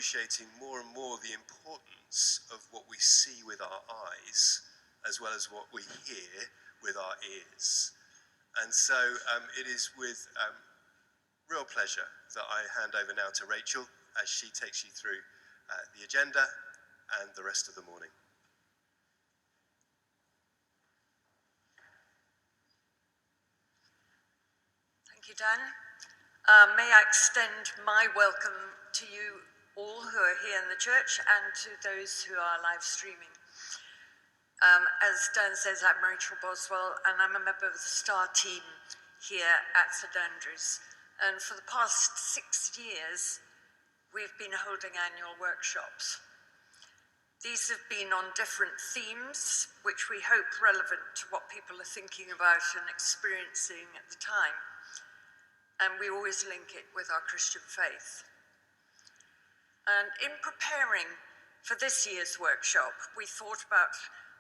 appreciating more and more the importance of what we see with our eyes as well as what we hear with our ears. And so it is with real pleasure that I hand over now to Rachel as she takes you through the agenda and the rest of the morning. Thank you, Dan. May I extend my welcome to you all who are here in the church and to those who are live streaming. As Dan says, I'm Rachel Boswell and I'm a member of the STAR team here at St Andrews. And for the past 6 years, we've been holding annual workshops. These have been on different themes, which we hope relevant to what people are thinking about and experiencing at the time. And we always link it with our Christian faith. And in preparing for this year's workshop, we thought about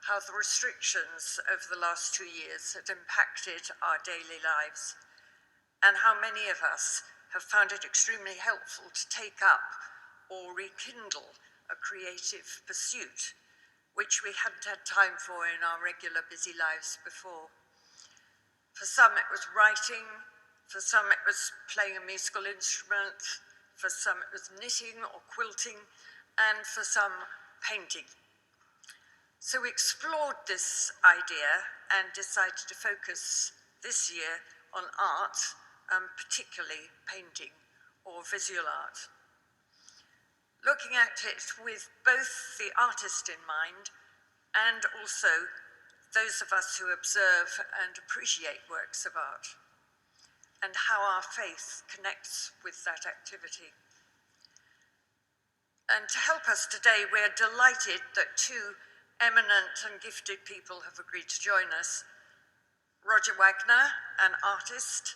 how the restrictions over the last 2 years had impacted our daily lives, and how many of us have found it extremely helpful to take up or rekindle a creative pursuit, which we hadn't had time for in our regular busy lives before. For some it was writing, for some it was playing a musical instrument, for some it was knitting or quilting, and for some painting. So we explored this idea and decided to focus this year on art, particularly painting or visual art. Looking at it with both the artist in mind and also those of us who observe and appreciate works of art, and how our faith connects with that activity. And to help us today, we're delighted that 2 eminent and gifted people have agreed to join us. Roger Wagner, an artist,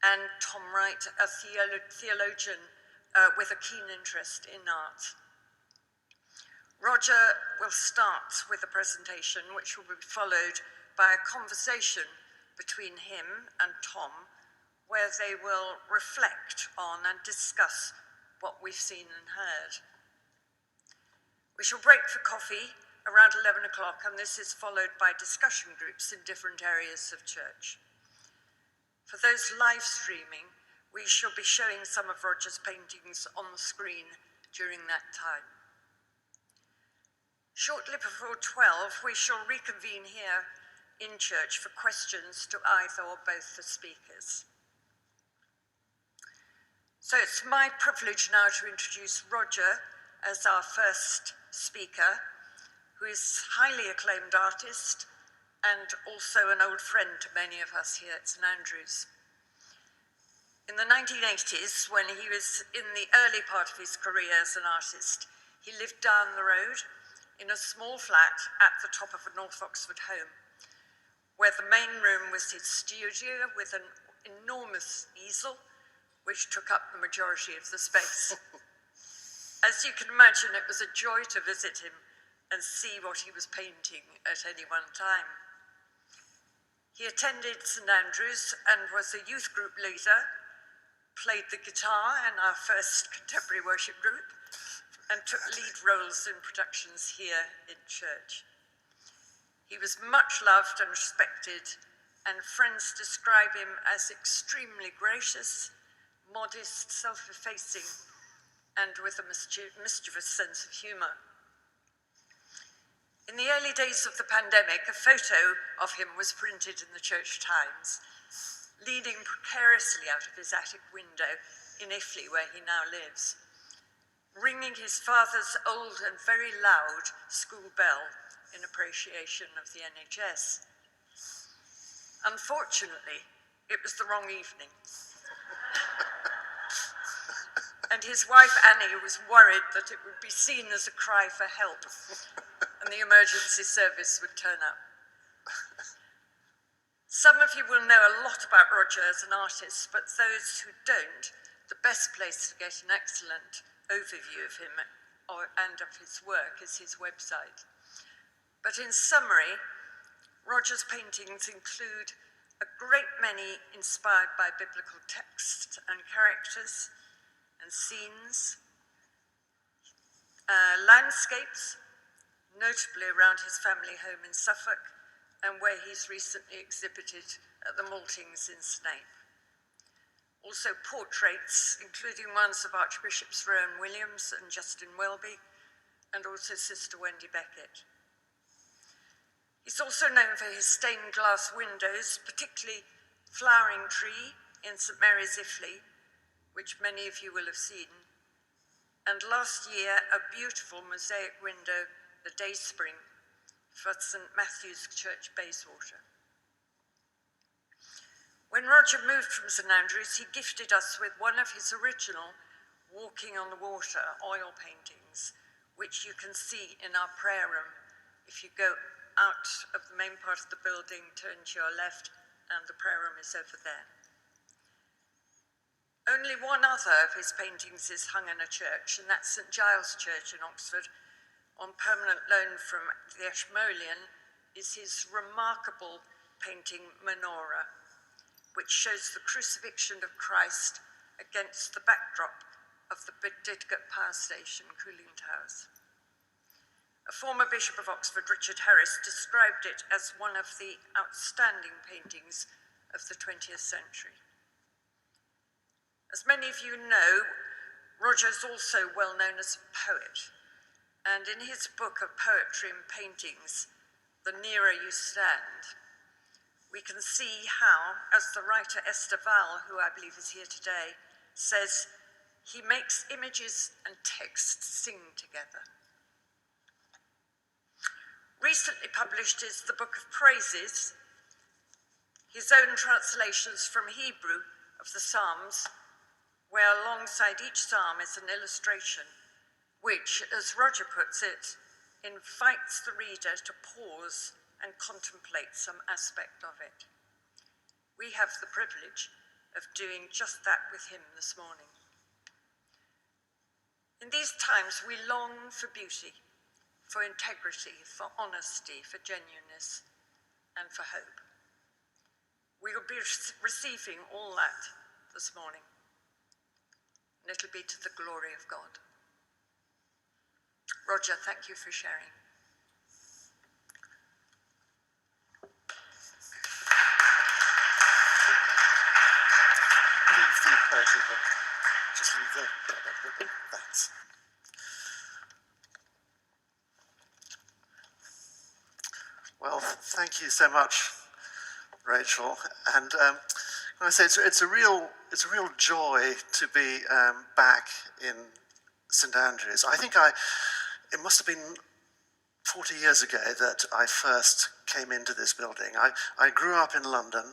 and Tom Wright, a theologian with a keen interest in art. Roger will start with a presentation which will be followed by a conversation between him and Tom, where they will reflect on and discuss what we've seen and heard. We shall break for coffee around 11 o'clock, and this is followed by discussion groups in different areas of church. For those live streaming, we shall be showing some of Roger's paintings on the screen during that time. Shortly before 12, we shall reconvene here in church for questions to either or both the speakers. So it's my privilege now to introduce Roger as our first speaker, who is a highly acclaimed artist and also an old friend to many of us here at St Andrews. In the 1980s, when he was in the early part of his career as an artist, he lived down the road in a small flat at the top of a North Oxford home, where the main room was his studio with an enormous easel, which took up the majority of the space. As you can imagine, it was a joy to visit him and see what he was painting at any one time. He attended St Andrews and was a youth group leader, played the guitar in our first contemporary worship group, and took lead roles in productions here in church. He was much loved and respected, and friends describe him as extremely gracious, modest, self-effacing, and with a mischievous sense of humour. In the early days of the pandemic, a photo of him was printed in the Church Times, leaning precariously out of his attic window in Iffley, where he now lives, ringing his father's old and very loud school bell in appreciation of the NHS. Unfortunately, it was the wrong evening. And his wife Annie was worried that it would be seen as a cry for help and the emergency service would turn up. Some of you will know a lot about Roger as an artist, but those who don't, the best place to get an excellent overview of him and of his work is his website. But in summary, Roger's paintings include a great many inspired by biblical texts and characters and scenes, landscapes, notably around his family home in Suffolk, and where he's recently exhibited at the Maltings in Snape. Also portraits, including ones of Archbishops Rowan Williams and Justin Welby, and also Sister Wendy Beckett. He's also known for his stained glass windows, particularly Flowering Tree in St Mary's Iffley, which many of you will have seen, and last year a beautiful mosaic window, the Dayspring, for St Matthew's Church, Bayswater. When Roger moved from St Andrews, he gifted us with one of his original Walking on the Water oil paintings, which you can see in our prayer room if you go out of the main part of the building, turn to your left, and the prayer room is over there. Only one other of his paintings is hung in a church, and that's St Giles Church in Oxford. On permanent loan from the Ashmolean is his remarkable painting Menorah, which shows the crucifixion of Christ against the backdrop of the Didcot Power Station cooling towers. A former Bishop of Oxford, Richard Harris, described it as one of the outstanding paintings of the 20th century. As many of you know, Roger is also well known as a poet, and in his book of poetry and paintings, The Nearer You Stand, we can see how, as the writer Esther Val, who I believe is here today, says, he makes images and text sing together. Recently published is the Book of Praises, his own translations from Hebrew of the Psalms, where alongside each psalm is an illustration which, as Roger puts it, invites the reader to pause and contemplate some aspect of it. We have the privilege of doing just that with him this morning. In these times, we long for beauty, for integrity, for honesty, for genuineness, and for hope. We will be receiving all that this morning, and it'll be to the glory of God. Roger, thank you for sharing. Just leave that. Well, thank you so much, Rachel. And I say it's a real joy to be back in St Andrews. I think it must have been 40 years ago that I first came into this building. I grew up in London.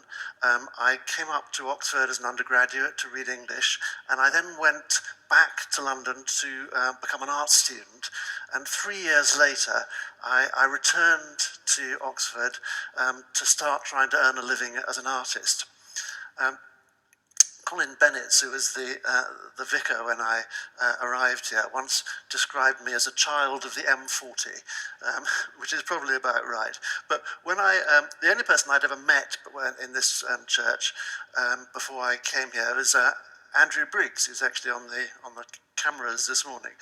I came up to Oxford as an undergraduate to read English, and I then went back to London to become an art student. And 3 years later, I returned to Oxford to start trying to earn a living as an artist. Colin Bennett, who was the vicar when I arrived here, once described me as a child of the M40, which is probably about right. But when the only person I'd ever met in this church before I came here was Andrew Briggs, who's actually on the cameras this morning,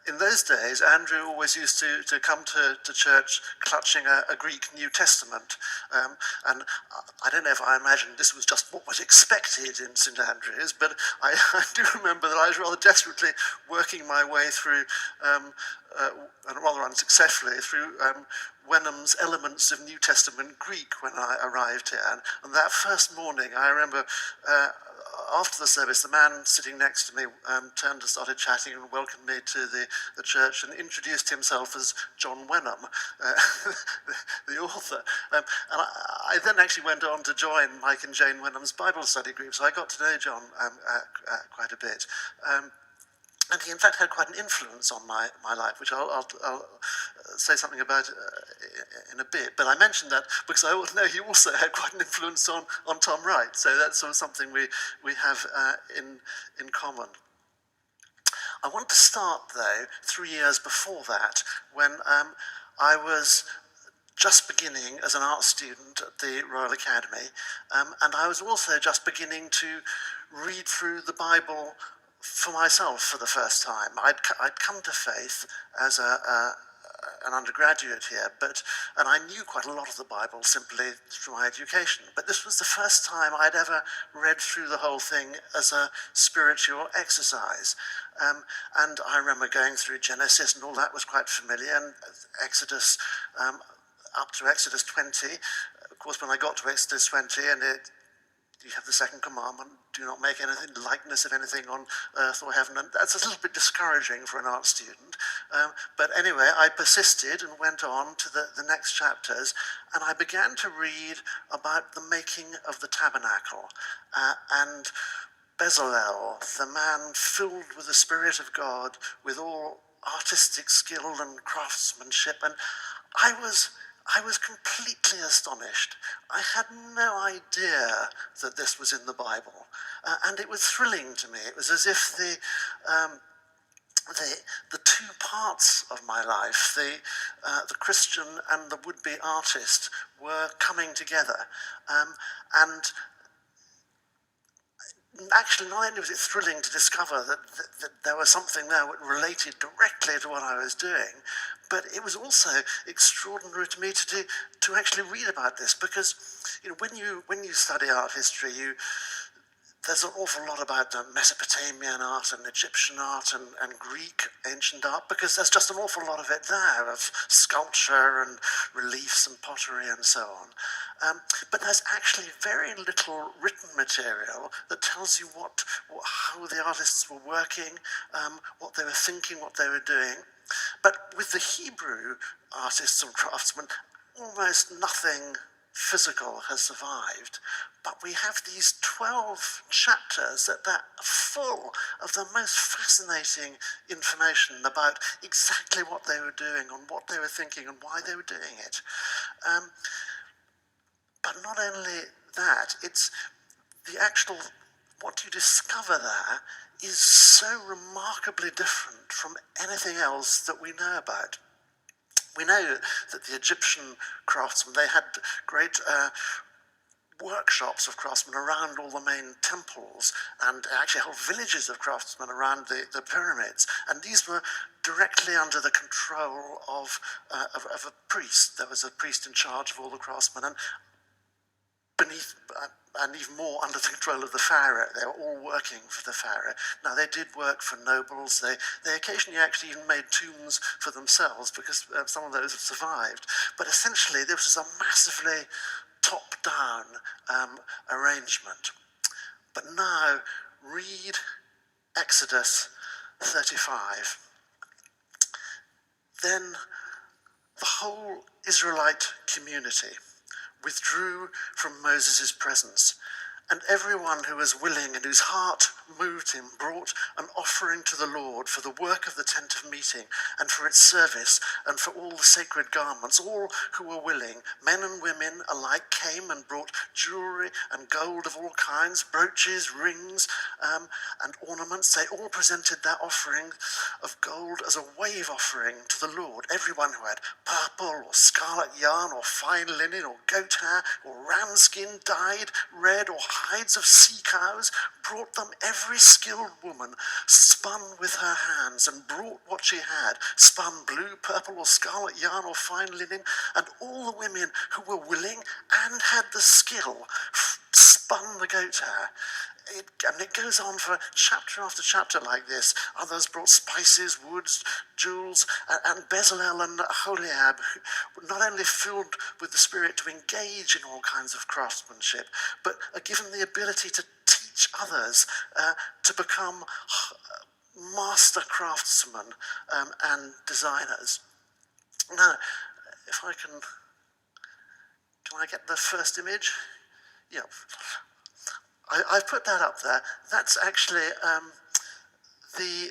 in those days, Andrew always used to come to church clutching a Greek New Testament. And I don't know if I imagined this was just what was expected in St Andrews, but I do remember that I was rather desperately working my way through, and rather unsuccessfully, through Wenham's Elements of New Testament Greek when I arrived here. And that first morning, I remember after the service, the man sitting next to me turned and started chatting and welcomed me to the church and introduced himself as John Wenham, the author. And I then actually went on to join Mike and Jane Wenham's Bible study group, so I got to know John quite a bit. And he, in fact, had quite an influence on my life, which I'll say something about in a bit. But I mentioned that because I know he also had quite an influence on Tom Wright. So that's sort of something we have in common. I want to start, though, 3 years before that, when I was just beginning as an art student at the Royal Academy, and I was also just beginning to read through the Bible for myself for the first time. I'd come to faith as an undergraduate here, and I knew quite a lot of the Bible simply through my education. But this was the first time I'd ever read through the whole thing as a spiritual exercise. And I remember going through Genesis, and all that was quite familiar, and Exodus, up to Exodus 20. Of course, when I got to Exodus 20, and you have the second commandment, do not make anything likeness of anything on earth or heaven, and that's a little bit discouraging for an art student. But anyway, I persisted and went on to the next chapters, and I began to read about the making of the tabernacle, and Bezalel, the man filled with the Spirit of God, with all artistic skill and craftsmanship, and I was completely astonished. I had no idea that this was in the Bible, and it was thrilling to me. It was as if the two parts of my life, the Christian and the would-be artist, were coming together, and actually, not only was it thrilling to discover that there was something there that related directly to what I was doing, but it was also extraordinary to me to actually read about this, because when you study art history, there's an awful lot about Mesopotamian art and Egyptian art and Greek ancient art, because there's just an awful lot of it there, of sculpture and reliefs and pottery and so on. But there's actually very little written material that tells you how the artists were working, what they were thinking, what they were doing. But with the Hebrew artists and craftsmen, almost nothing physical has survived. But we have these 12 chapters that are full of the most fascinating information about exactly what they were doing and what they were thinking and why they were doing it. But not only that, it's the actual, what you discover there is so remarkably different from anything else that we know about. We know that the Egyptian craftsmen, they had great workshops of craftsmen around all the main temples, and actually whole villages of craftsmen around the pyramids, and these were directly under the control of a priest. There was a priest in charge of all the craftsmen, and beneath, and even more under the control of the pharaoh. They were all working for the pharaoh. Now, they did work for nobles. They occasionally actually even made tombs for themselves, because some of those have survived. But essentially, this was a massively top-down arrangement. But now, read Exodus 35. Then the whole Israelite community withdrew from Moses' presence, and everyone who was willing and whose heart moved him brought an offering to the Lord for the work of the tent of meeting and for its service and for all the sacred garments. All who were willing, men and women alike, came and brought jewelry and gold of all kinds, brooches, rings, and ornaments. They all presented their offering of gold as a wave offering to the Lord. Everyone who had purple or scarlet yarn or fine linen or goat hair or ram skin dyed red or hides of sea cows, brought them. Every skilled woman spun with her hands and brought what she had, spun blue, purple or scarlet yarn or fine linen, and all the women who were willing and had the skill spun the goat hair. It goes on for chapter after chapter like this. Others brought spices, woods, jewels, and Bezalel and Holiab, who not only filled with the Spirit to engage in all kinds of craftsmanship, but are given the ability to teach others to become master craftsmen and designers. Now, if I can I get the first image? Yeah. I've put that up there. That's actually the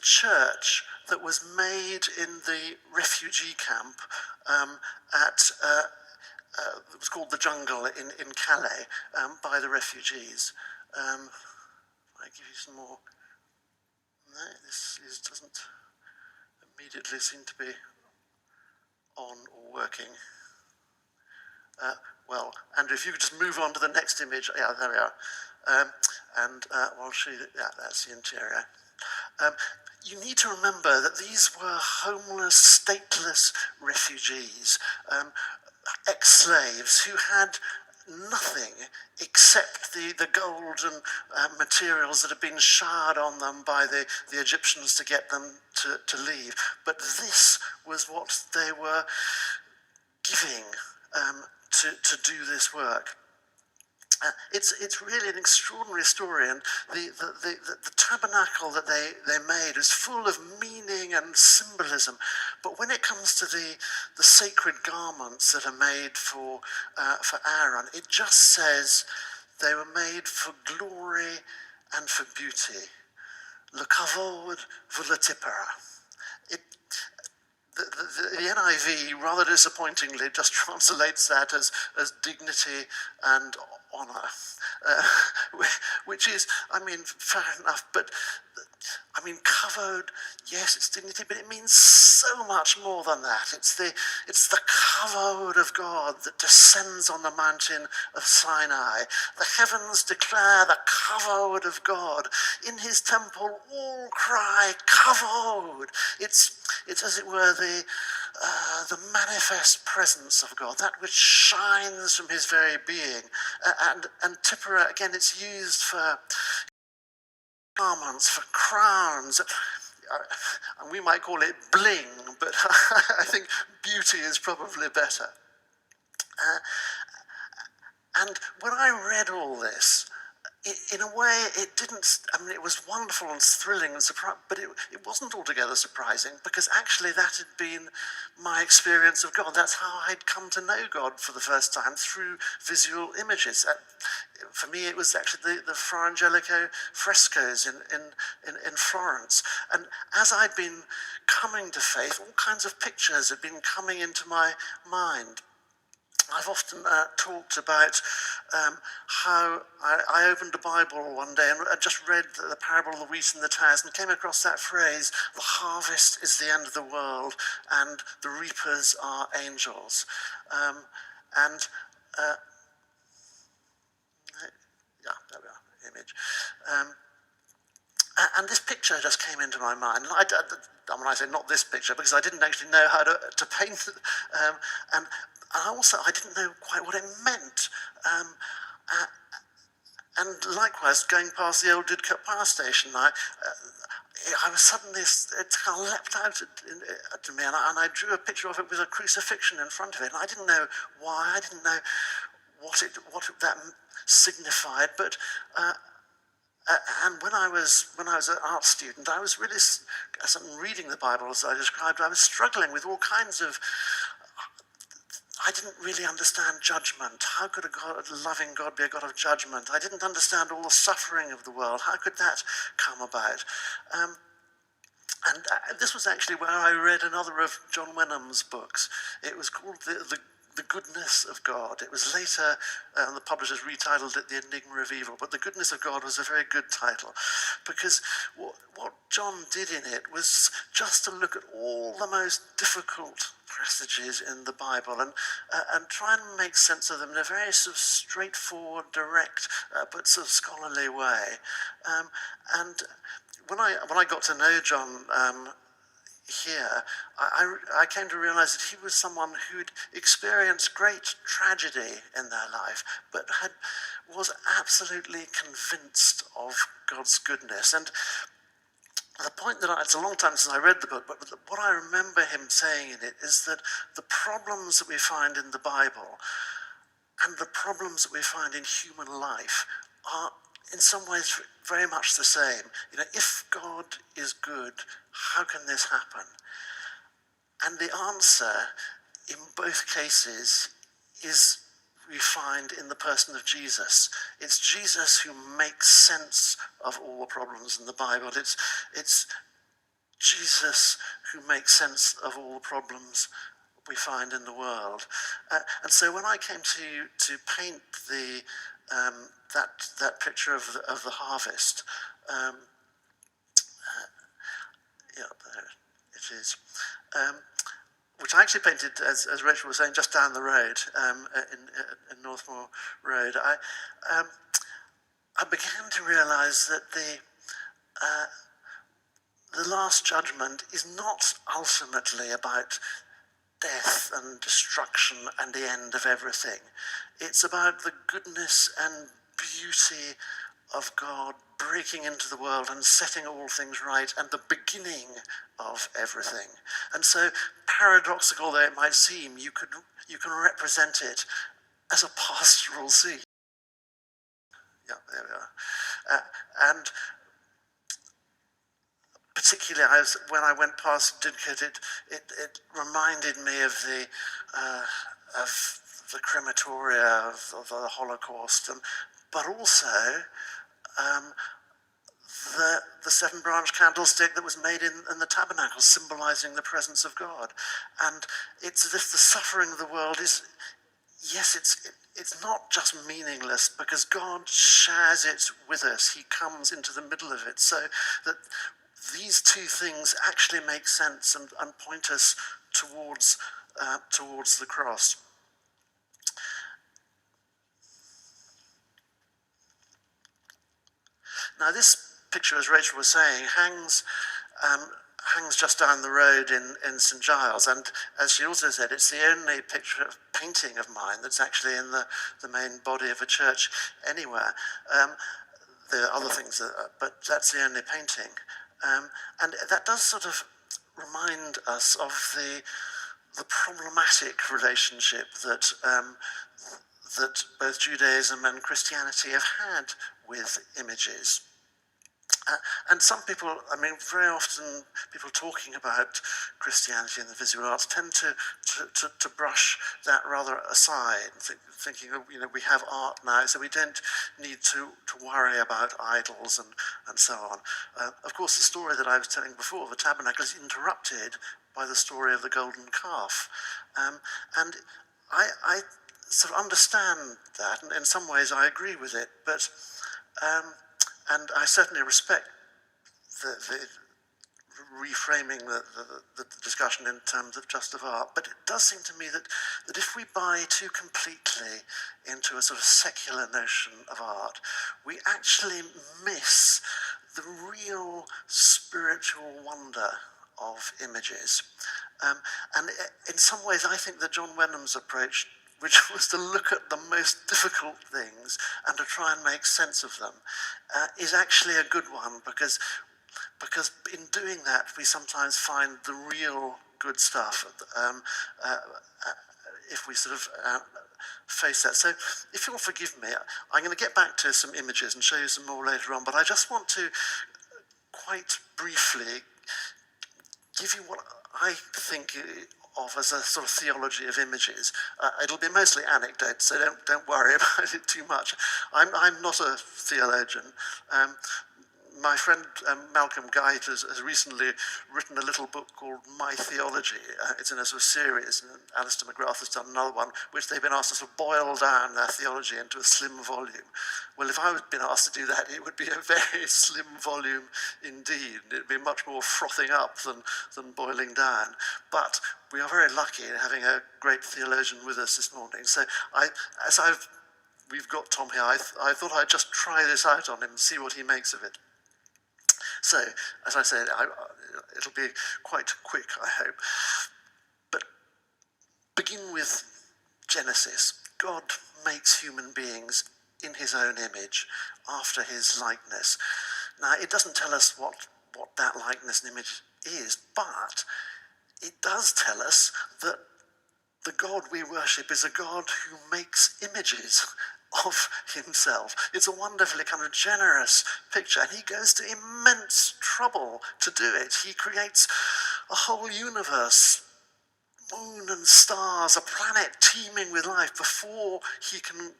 church that was made in the refugee camp it was called the Jungle in Calais by the refugees. I give you some more. No, this doesn't immediately seem to be on or working. Well, Andrew, if you could just move on to the next image. Yeah, there we are. That's the interior. You need to remember that these were homeless, stateless refugees, ex-slaves who had nothing except the gold and materials that had been showered on them by the Egyptians to get them to leave. But this was what they were giving to do this work. It's really an extraordinary story, and the tabernacle that they made is full of meaning and symbolism. But when it comes to the sacred garments that are made for Aaron, it just says they were made for glory and for beauty. L'kavod v'letipara. The NIV, rather disappointingly, just translates that as dignity and honour, which is, fair enough, but kavod, yes, it's dignity, but it means so much more than that. It's the kavod of God that descends on the mountain of Sinai. The heavens declare the kavod of God. In his temple, all cry kavod. It's as it were the manifest presence of God, that which shines from his very being. And tipara, again, it's used for garments, for crowns. And we might call it bling, but I think beauty is probably better. And when I read all this, in a way, it didn't, it was wonderful and thrilling and surprising, but it wasn't altogether surprising, because actually that had been my experience of God. That's how I'd come to know God for the first time, through visual images. For me, it was actually the Fra Angelico frescoes in Florence. And as I'd been coming to faith, all kinds of pictures had been coming into my mind. I've often talked about how I opened a Bible one day and I just read the parable of the wheat and the tares and came across that phrase, the harvest is the end of the world and the reapers are angels. There we are, image. And this picture just came into my mind. When I say not this picture, because I didn't actually know how to paint it. And also, I didn't know quite what it meant. And likewise, going past the old Didcot power station, I was suddenly, it kind of leapt out to me, and I drew a picture of it with a crucifixion in front of it. And I didn't know why, I didn't know what that signified, but and when I was an art student, I was really, as I'm reading the Bible as I described, I was struggling with all kinds of, I didn't really understand judgment. How could a loving God be a God of judgment? I didn't understand all the suffering of the world. How could that come about? And this was actually where I read another of John Wenham's books. It was called The Goodness of God. It was later, the publishers retitled it The Enigma of Evil, but The Goodness of God was a very good title, because what John did in it was just to look at all the most difficult passages in the Bible and try and make sense of them in a very sort of straightforward, direct, but sort of scholarly way. And when I got to know John here, I came to realize that he was someone who'd experienced great tragedy in their life, but was absolutely convinced of God's goodness. And the point it's a long time since I read the book, but what I remember him saying in it is that the problems that we find in the Bible and the problems that we find in human life are in some ways very much the same. If God is good, how can this happen? And the answer in both cases is we find in the person of Jesus. It's Jesus who makes sense of all the problems in the Bible. It's Jesus who makes sense of all the problems we find in the world. And so when I came to paint that picture of the harvest, there it is, which I actually painted, as Rachel was saying, just down the road in Northmoor Road. I began to realize that the Last Judgment is not ultimately about death and destruction and the end of everything. It's about the goodness and beauty of God breaking into the world and setting all things right, and the beginning of everything. And so, paradoxical though it might seem, you can represent it as a pastoral scene. Yeah, there we are. And particularly, when I went past Didcot, it reminded me of the crematoria of the Holocaust, but also the seven-branch candlestick that was made in the Tabernacle, symbolizing the presence of God. And it's as if the suffering of the world is, yes, it's not just meaningless, because God shares it with us. He comes into the middle of it, so that these two things actually make sense and point us towards the cross. Now, this picture, as Rachel was saying, hangs just down the road in St. Giles, and as she also said, it's the only painting of mine that's actually in the main body of a church anywhere. There are other things, but that's the only painting. And that does sort of remind us of the problematic relationship that both Judaism and Christianity have had with images. And some people, I mean, very often people talking about Christianity and the visual arts tend to brush that rather aside, thinking, we have art now, so we don't need to worry about idols and so on. Of course, the story that I was telling before, the Tabernacle, is interrupted by the story of the golden calf. And I sort of understand that, and in some ways I agree with it, but and I certainly respect the reframing the discussion in terms of just of art. But it does seem to me that if we buy too completely into a sort of secular notion of art, we actually miss the real spiritual wonder of images. And in some ways, I think that John Wenham's approach, which was to look at the most difficult things and to try and make sense of them, is actually a good one, because in doing that, we sometimes find the real good stuff if we sort of face that. So if you'll forgive me, I'm going to get back to some images and show you some more later on, but I just want to quite briefly give you what I think of as a sort of theology of images. It'll be mostly anecdotes, so don't worry about it too much. I'm not a theologian. My friend Malcolm Guite has recently written a little book called My Theology. It's in a sort of series, and Alistair McGrath has done another one, which they've been asked to sort of boil down their theology into a slim volume. Well, if I had been asked to do that, it would be a very slim volume indeed. It would be much more frothing up than boiling down. But we are very lucky in having a great theologian with us this morning. So we've got Tom here, I thought I'd just try this out on him and see what he makes of it. So, as I said, it'll be quite quick, I hope. But begin with Genesis. God makes human beings in his own image, after his likeness. Now, it doesn't tell us what that likeness and image is, but it does tell us that the God we worship is a God who makes images of himself. It's a wonderfully kind of generous picture, and he goes to immense trouble to do it. He creates a whole universe, moon and stars, a planet teeming with life before he can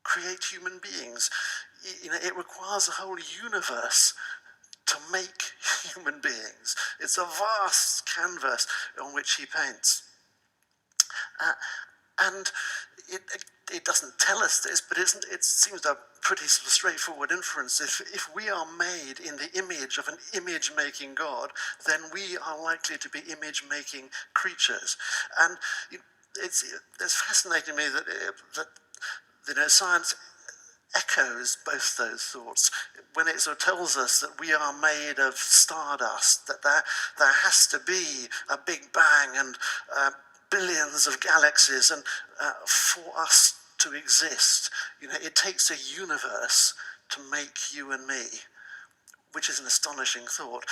create human beings. It requires a whole universe to make human beings. It's a vast canvas on which he paints. And it doesn't tell us this, but it seems a pretty sort of straightforward inference. If we are made in the image of an image-making God, then we are likely to be image-making creatures. And it's fascinating to me that science echoes both those thoughts when it sort of tells us that we are made of stardust, that there has to be a big bang and billions of galaxies, and for us to exist, it takes a universe to make you and me, which is an astonishing thought.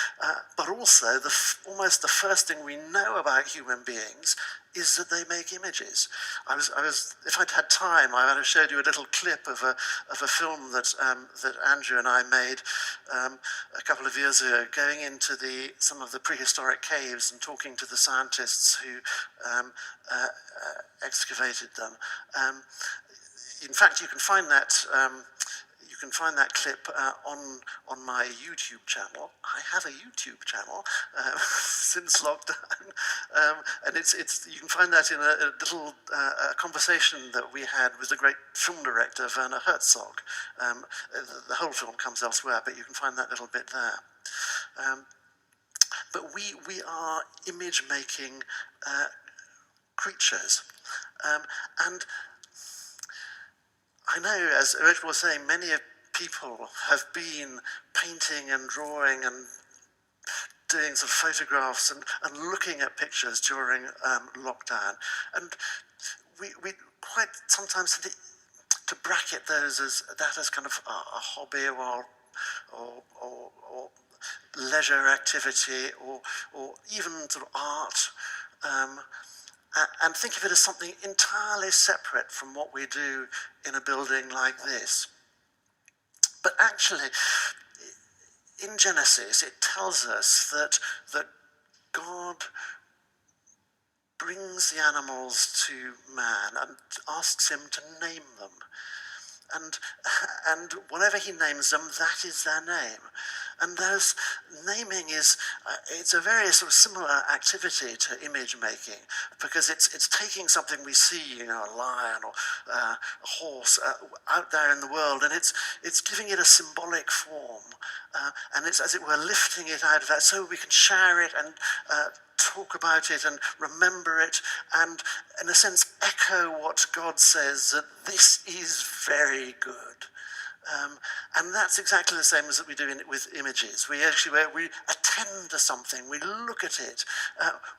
But also, almost the first thing we know about human beings is that they make images. If I'd had time, I would have showed you a little clip of a film that Andrew and I made a couple of years ago, going into some of the prehistoric caves and talking to the scientists who excavated them. In fact, you can find that. You can find that clip on my YouTube channel. I have a YouTube channel since lockdown, and you can find that in a little conversation that we had with the great film director Werner Herzog. The whole film comes elsewhere, but you can find that little bit there. But we are image-making creatures, and I know, as Rachel was saying, many people have been painting and drawing and doing some photographs and looking at pictures during lockdown. And we quite sometimes to bracket those as kind of a hobby or leisure activity or even sort of art. And think of it as something entirely separate from what we do in a building like this. But actually, in Genesis, it tells us that God brings the animals to man and asks him to name them. And whatever he names them, that is their name. And those naming it's a very sort of similar activity to image making, because it's taking something we see, a lion or a horse out there in the world, and it's giving it a symbolic form, and it's, as it were, lifting it out of that so we can share it and talk about it and remember it and, in a sense, echo what God says, that this is very good. And that's exactly the same as that we do with images. We attend to something, we look at it,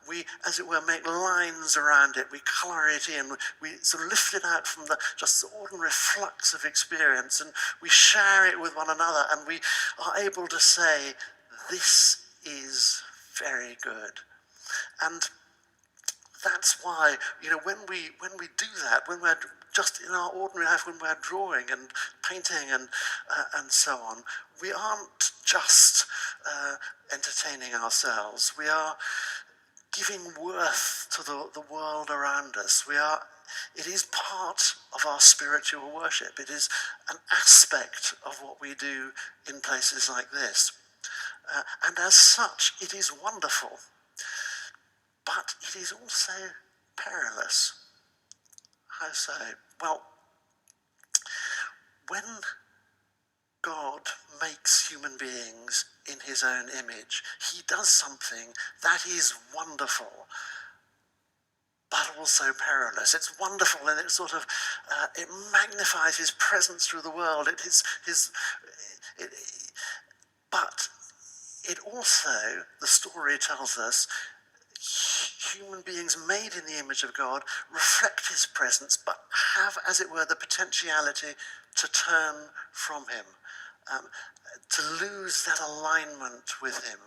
we, as it were, make lines around it, we colour it in, we sort of lift it out from just the ordinary flux of experience, and we share it with one another, and we are able to say, this is very good. And that's why, when we do that, when we're just in our ordinary life, when we're drawing and painting and so on, we aren't just entertaining ourselves. We are giving worth to the world around us. It is part of our spiritual worship. It is an aspect of what we do in places like this. And as such, it is wonderful. But it is also perilous. How so? Well, when God makes human beings in his own image, he does something that is wonderful, but also perilous. It's wonderful, and it sort of it magnifies his presence through the world. But it also, the story tells us, human beings made in the image of God reflect his presence, but have, as it were, the potentiality to turn from him, to lose that alignment with him,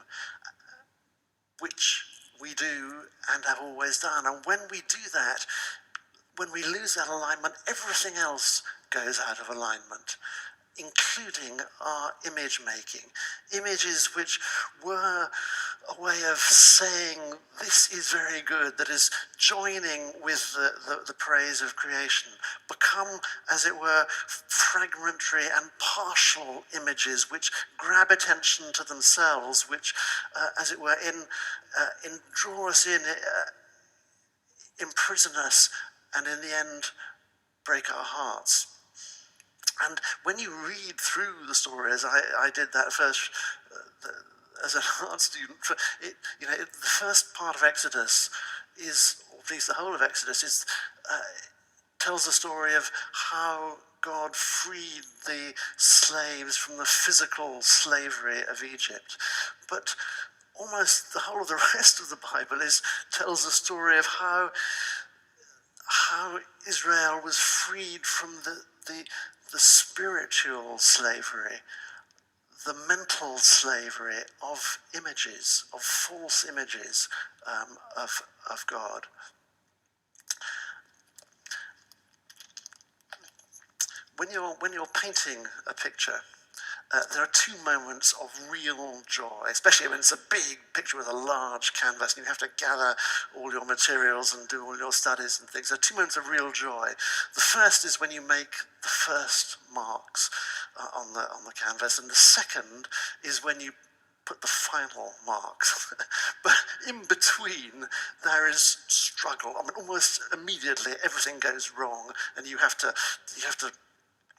which we do and have always done. And when we do that, when we lose that alignment, everything else goes out of alignment, including our image making. Images which were a way of saying this is very good, that is joining with the praise of creation, become, as it were, fragmentary and partial images which grab attention to themselves, which, as it were, draw us in, imprison us, and in the end break our hearts. And when you read through the stories, I did that first as an art student. The first part of Exodus is, or at least the whole of Exodus, tells the story of how God freed the slaves from the physical slavery of Egypt. But almost the whole of the rest of the Bible tells the story of how Israel was freed from the spiritual slavery, the mental slavery of images, of false images of God. When you're painting a picture, there are two moments of real joy, especially when it's a big picture with a large canvas and you have to gather all your materials and do all your studies and things. There are two moments of real joy. The first is when you make the first marks on the canvas, and the second is when you put the final marks. But in between, there is struggle. I mean, almost immediately everything goes wrong, and you have to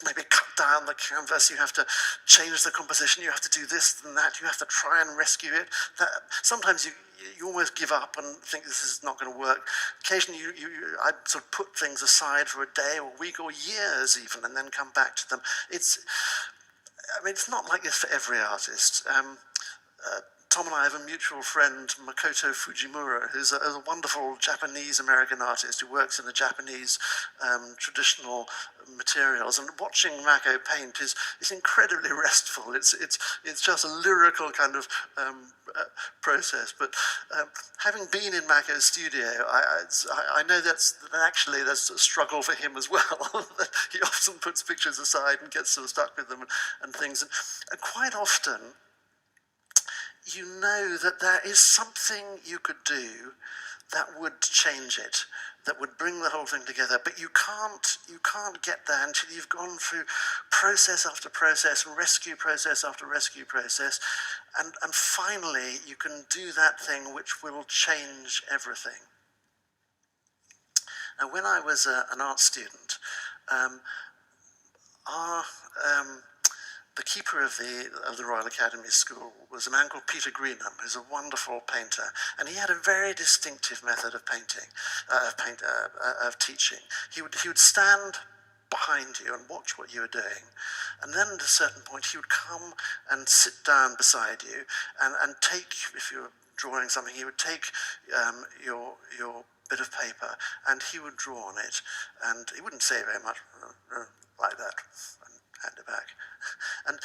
maybe cut down the canvas, you have to change the composition, you have to do this and that, you have to try and rescue it. Sometimes you almost give up and think this is not going to work. Occasionally I sort of put things aside for a day or a week or years even, and then come back to them. It's not like this for every artist. Tom and I have a mutual friend, Makoto Fujimura, who's a wonderful Japanese-American artist who works in the Japanese traditional materials. And watching Mako paint is incredibly restful. It's just a lyrical kind of process. But having been in Mako's studio, I know that's a struggle for him as well. He often puts pictures aside and gets sort of stuck with them and things. And quite often, you know that there is something you could do that would change it, that would bring the whole thing together, but you can't get there until you've gone through process after process, rescue process after rescue process, and finally you can do that thing which will change everything. Now, when I was an art student, the keeper of the Royal Academy School was a man called Peter Greenham, who's a wonderful painter, and he had a very distinctive method of painting, of teaching. He would stand behind you and watch what you were doing, and then at a certain point he would come and sit down beside you and take, if you were drawing something, he would take your bit of paper and he would draw on it, and he wouldn't say very much, like that, and hand it back. And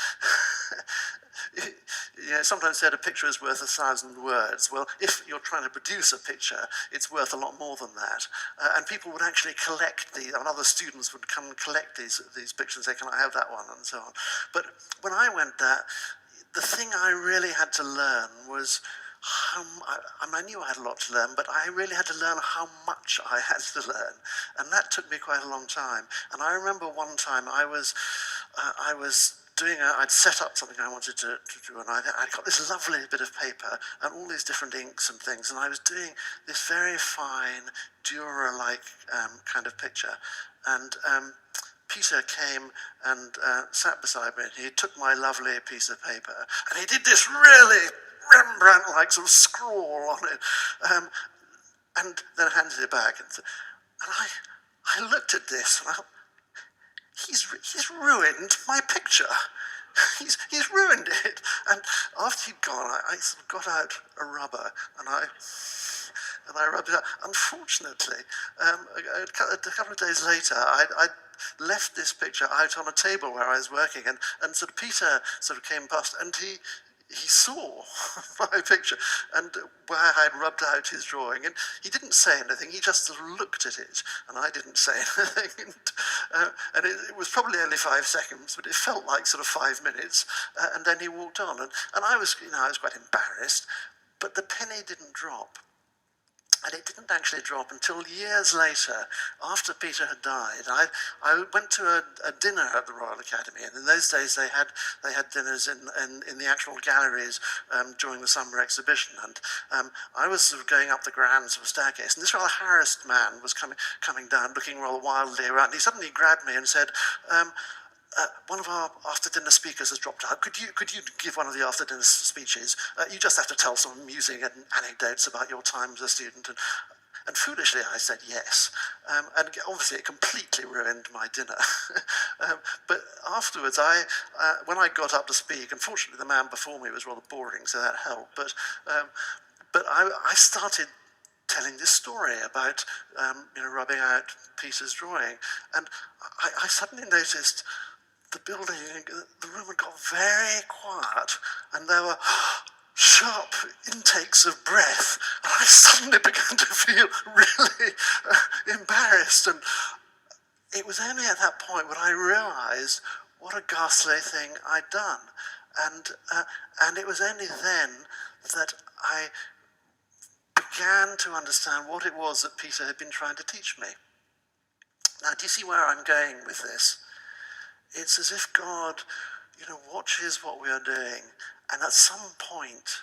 sometimes said a picture is worth 1,000 words. Well, if you're trying to produce a picture, it's worth a lot more than that. And people would actually collect and other students would come and collect these pictures and say, can I have that one, and so on. But when I went there, the thing I really had to learn was I knew I had a lot to learn, but I really had to learn how much I had to learn. And that took me quite a long time. And I remember one time I was I'd set up something I wanted to do, and I'd got this lovely bit of paper and all these different inks and things, and I was doing this very fine, Dürer-like kind of picture. And Peter came and sat beside me, and he took my lovely piece of paper, and he did this really Rembrandt-like sort of scrawl on it, and then handed it back. And I looked at this, and I thought, he's ruined my picture. He's ruined it. And after he'd gone, I sort of got out a rubber and I rubbed it out. Unfortunately, a couple of days later, I left this picture out on a table where I was working, and sort of Peter sort of came past, and he saw my picture and where I'd rubbed out his drawing, and he didn't say anything. He just sort of looked at it, and I didn't say anything. And it was probably only 5 seconds, but it felt like sort of 5 minutes. And then he walked on, and I was quite embarrassed, but the penny didn't drop. And it didn't actually drop until years later, after Peter had died. I went to a dinner at the Royal Academy, and in those days they had dinners in the actual galleries during the summer exhibition. And I was sort of going up the grand sort of staircase, and this rather harassed man was coming down, looking rather wildly around. And he suddenly grabbed me and said, one of our after-dinner speakers has dropped out. Could you give one of the after-dinner speeches? You just have to tell some amusing anecdotes about your time as a student. And foolishly I said yes, and obviously it completely ruined my dinner. But afterwards, when I got up to speak, unfortunately the man before me was rather boring, so that helped, but I started telling this story about rubbing out Peter's drawing, and I suddenly noticed the room had got very quiet, and there were sharp intakes of breath, and I suddenly began to feel really embarrassed. And it was only at that point when I realised what a ghastly thing I'd done, and it was only then that I began to understand what it was that Peter had been trying to teach me. Now, do you see where I'm going with this? It's as if God, watches what we are doing, and at some point,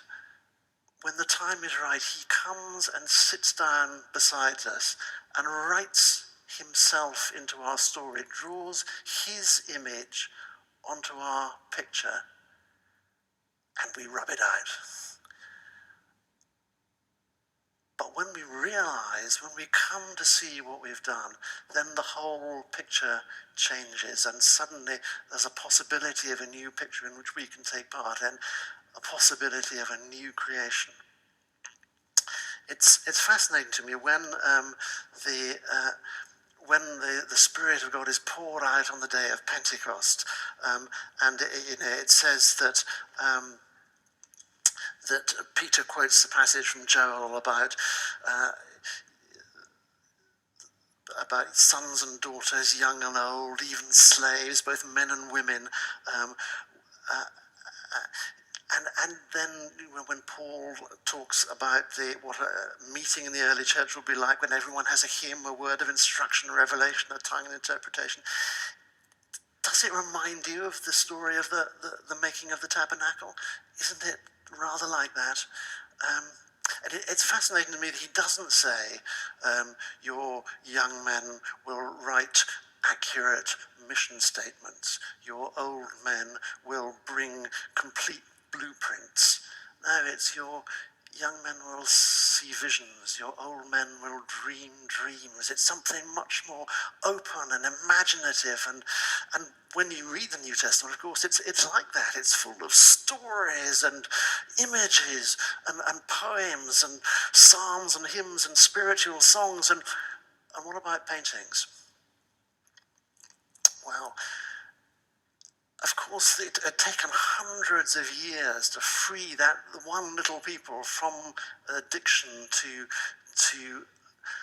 when the time is right, he comes and sits down beside us and writes himself into our story, draws his image onto our picture, and we rub it out. But when we realise, when we come to see what we've done, then the whole picture changes, and suddenly there's a possibility of a new picture in which we can take part, and a possibility of a new creation. It's fascinating to me when the Spirit of God is poured out on the day of Pentecost, and it says that Peter quotes the passage from Joel about sons and daughters, young and old, even slaves, both men and women. And then when Paul talks about what a meeting in the early church will be like, when everyone has a hymn, a word of instruction, a revelation, a tongue and interpretation, does it remind you of the story of the making of the tabernacle? Isn't it rather like that? And it's fascinating to me that he doesn't say your young men will write accurate mission statements, your old men will bring complete blueprints. No, it's your young men will see visions, your old men will dream dreams. It's something much more open and imaginative, and when you read the New Testament, of course, it's like that. It's full of stories and images and poems and psalms and hymns and spiritual songs. And what about paintings? Well, of course, it had taken hundreds of years to free that one little people from addiction to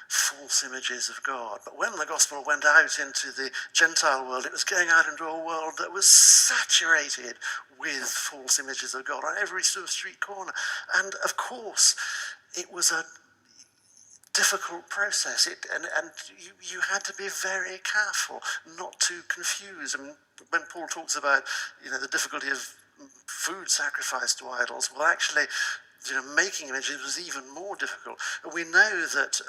false images of God. But when the gospel went out into the Gentile world, it was going out into a world that was saturated with false images of God on every sort of street corner. And of course, it was a difficult process, and you had to be very careful not to confuse. I mean, when Paul talks about the difficulty of food sacrificed to idols, well, actually, making images was even more difficult. We know that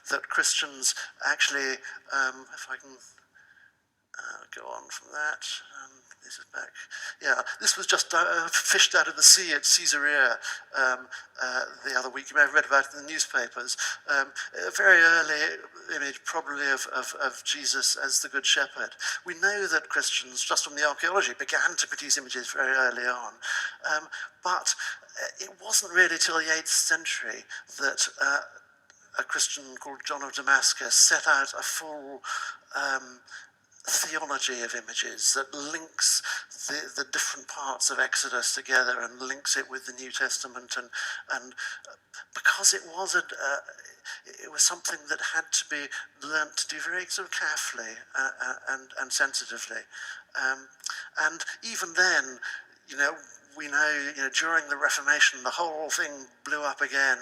that Christians actually, if I can go on from that. This is back. Yeah, this was just fished out of the sea at Caesarea the other week. You may have read about it in the newspapers. A very early image, probably, of Jesus as the Good Shepherd. We know that Christians, just from the archaeology, began to produce images very early on. But it wasn't really till the 8th century that a Christian called John of Damascus set out a full theology of images that links the different parts of Exodus together and links it with the New Testament, and because it was something that had to be learnt to do very sort of carefully and sensitively, and even then, we know, during the Reformation, the whole thing blew up again,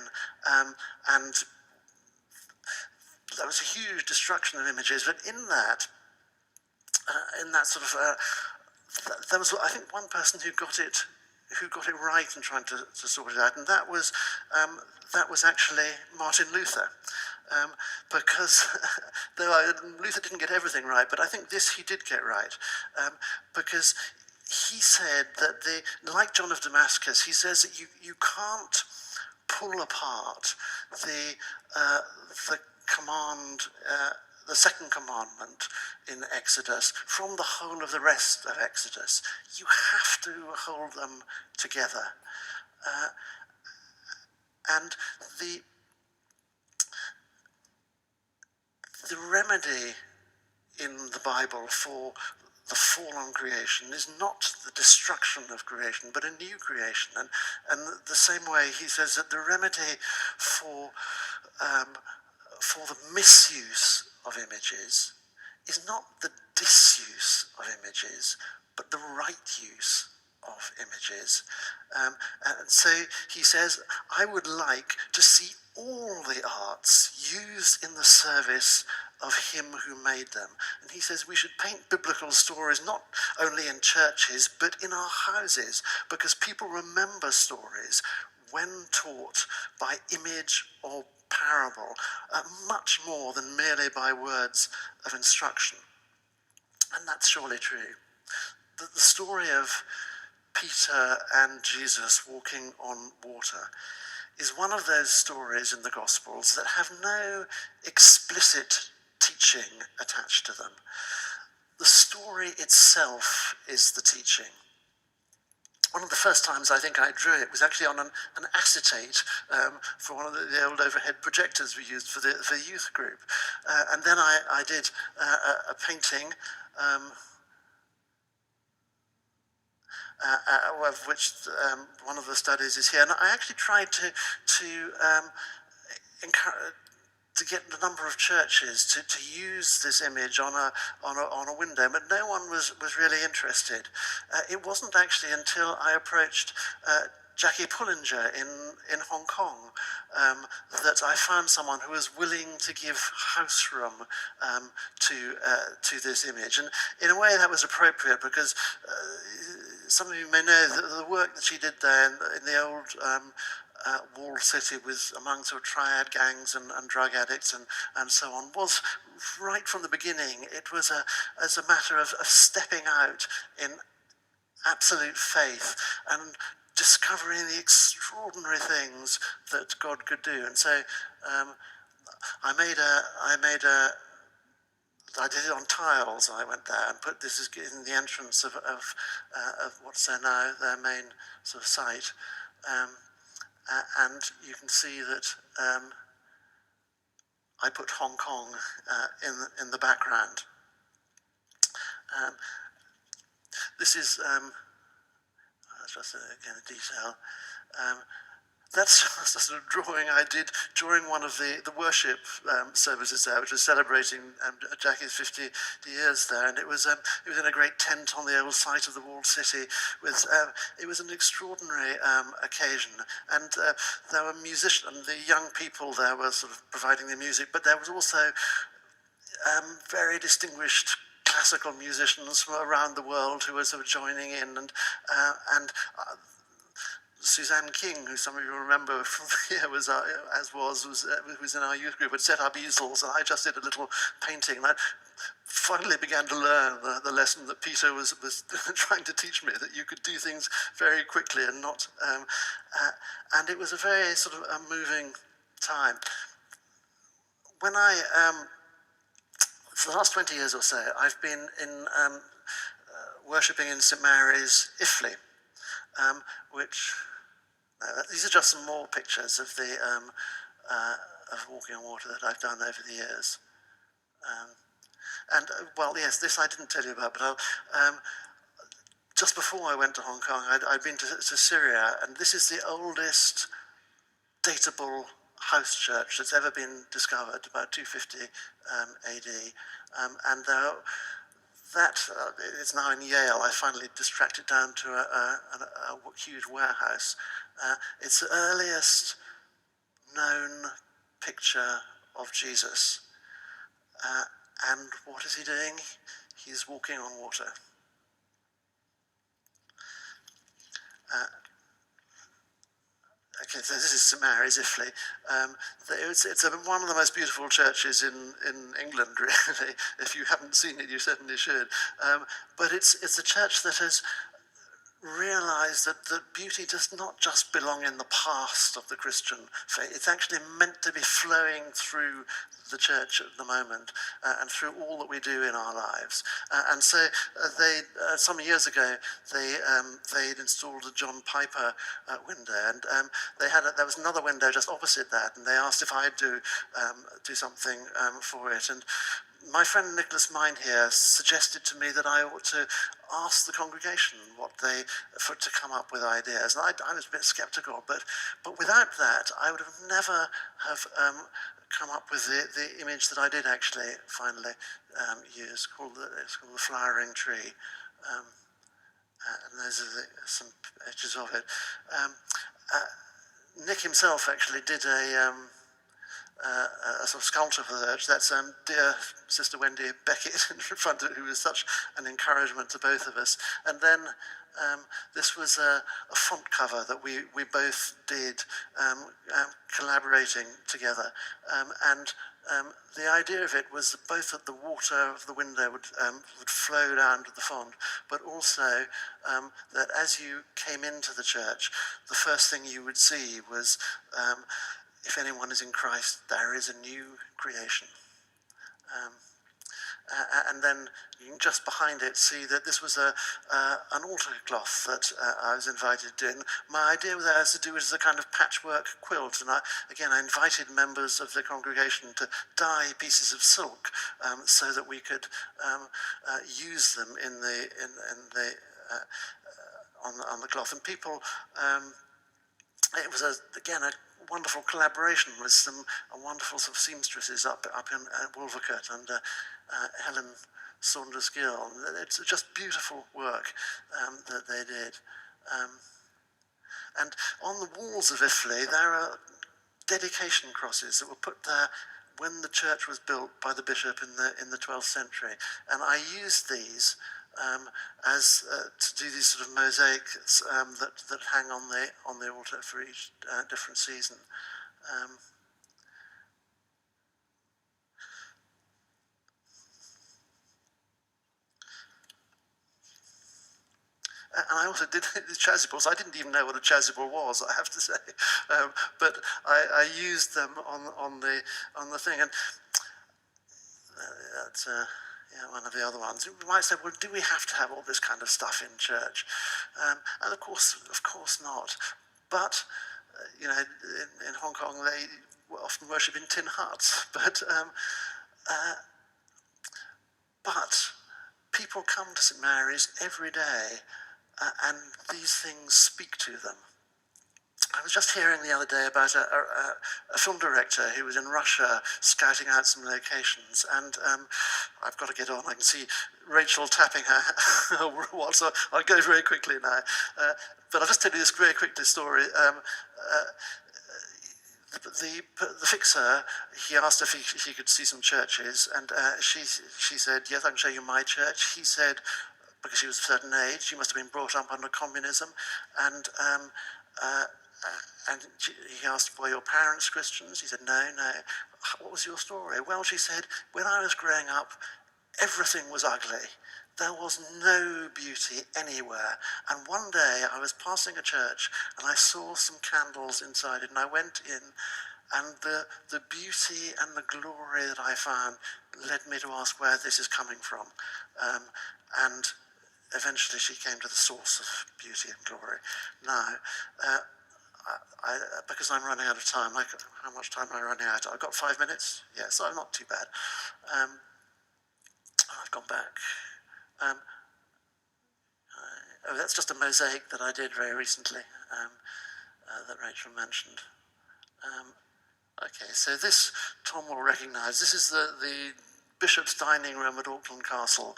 and there was a huge destruction of images. But in that sort of, there was, I think, one person who got it right and trying to sort it out, and that was actually Martin Luther, because Luther didn't get everything right, but I think this he did get right, because he said that like John of Damascus, he says that you can't pull apart the command, the second commandment in Exodus from the whole of the rest of Exodus. You have to hold them together. And the remedy in the Bible for the fallen creation is not the destruction of creation, but a new creation. And the same way he says that the remedy for the misuse of images is not the disuse of images, but the right use of images. And so he says, I would like to see all the arts used in the service of him who made them. And he says we should paint biblical stories not only in churches, but in our houses, because people remember stories when taught by image or parable, much more than merely by words of instruction. And that's surely true. The story of Peter and Jesus walking on water is one of those stories in the Gospels that have no explicit teaching attached to them. The story itself is the teaching. One of the first times I think I drew it was actually on an acetate for one of the old overhead projectors we used for the youth group. And then I did a painting of which one of the studies is here. And I actually tried to get a number of churches to use this image on a window, but no one was really interested. It wasn't actually until I approached Jackie Pullinger in Hong Kong that I found someone who was willing to give house room to this image. And in a way that was appropriate, because some of you may know that the work that she did there in the old walled city with among sort of triad gangs and drug addicts and so on was right from the beginning. It was as a matter of stepping out in absolute faith and discovering the extraordinary things that God could do. And so I did it on tiles. I went there and put this in the entrance of what's there now, their main sort of site. And you can see that I put Hong Kong in the background. This is just again a detail. That's just a sort of drawing I did during one of the worship services there, which was celebrating Jackie's 50 years there, and it was in a great tent on the old site of the walled city. It was an extraordinary occasion, and there were musicians, and the young people there were sort of providing the music, but there was also very distinguished classical musicians from around the world who were sort of joining in, and Suzanne King, who some of you remember from here, was in our youth group, had set up easels, and I just did a little painting. And I finally began to learn the lesson that Peter was trying to teach me, that you could do things very quickly and not. And it was a very sort of a moving time. When for the last 20 years or so, I've been worshipping in St Mary's, Iffley, which. These are just some more pictures of of walking on water that I've done over the years. Well, yes, this I didn't tell you about, but just before I went to Hong Kong, I'd been to Syria, and this is the oldest datable house church that's ever been discovered, about 250 AD, and that is now in Yale. I finally just tracked it down to a huge warehouse. It's the earliest known picture of Jesus. And what is he doing? He's walking on water. Okay, so this is St Mary's, Iffley. It's one of the most beautiful churches in England, really. If you haven't seen it, you certainly should. But it's a church that has realize that beauty does not just belong in the past of the Christian faith. It's actually meant to be flowing through the church at the moment and through all that we do in our lives. And so they, some years ago, they'd installed a John Piper window, and there was another window just opposite that, and they asked if I'd do something for it. And my friend Nicholas Mind here suggested to me that I ought to ask the congregation to come up with ideas. And I was a bit skeptical, but without that, I would have never have come up with the image that I did actually finally use. It's called the flowering tree. And those are some edges of it. Nick himself actually did a sort of sculpture for the church. That's dear Sister Wendy Beckett in front of it, who was such an encouragement to both of us. And then this was a font cover that we both did, collaborating together. And the idea of it was that both that the water of the window would flow down to the font, but also that as you came into the church, the first thing you would see was if anyone is in Christ, there is a new creation. And then you can just behind it see that this was an altar cloth that I was invited to do. And my idea with that has to do with a kind of patchwork quilt. And I invited members of the congregation to dye pieces of silk so that we could use them on the cloth. And people, it was a wonderful collaboration with some wonderful sort of seamstresses up in Wolvercote and Helen Saunders Gill. It's just beautiful work that they did. And on the walls of Iffley, there are dedication crosses that were put there when the church was built by the bishop in the 12th century. And I used these to do these sort of mosaics that hang on the altar for each different season. And I also did the chasubles. I didn't even know what a chasuble was, I have to say, but I used them on the thing. And that's one of the other ones. You might say, well, do we have to have all this kind of stuff in church? And of course not. But in Hong Kong, they often worship in tin huts. But people come to St Mary's every day, and these things speak to them. I was just hearing the other day about a film director who was in Russia scouting out some locations, and I've got to get on. I can see Rachel tapping her watch, so I'll go very quickly now. But I'll just tell you this very quickly story. The fixer, he asked if he could see some churches, and she said, yes, I can show you my church. He said, because she was of a certain age, she must have been brought up under communism, and he asked, were your parents Christians? He said, no. What was your story? Well, she said, when I was growing up, everything was ugly. There was no beauty anywhere. And one day I was passing a church and I saw some candles inside it, and I went in, and the beauty and the glory that I found led me to ask where this is coming from. And eventually she came to the source of beauty and glory. Now, because I'm running out of time, how much time am I running out? I've got 5 minutes? Yeah, so I'm not too bad. I've gone back. That's just a mosaic that I did very recently, that Rachel mentioned. Okay, so this Tom will recognise. This is the Bishop's dining room at Auckland Castle,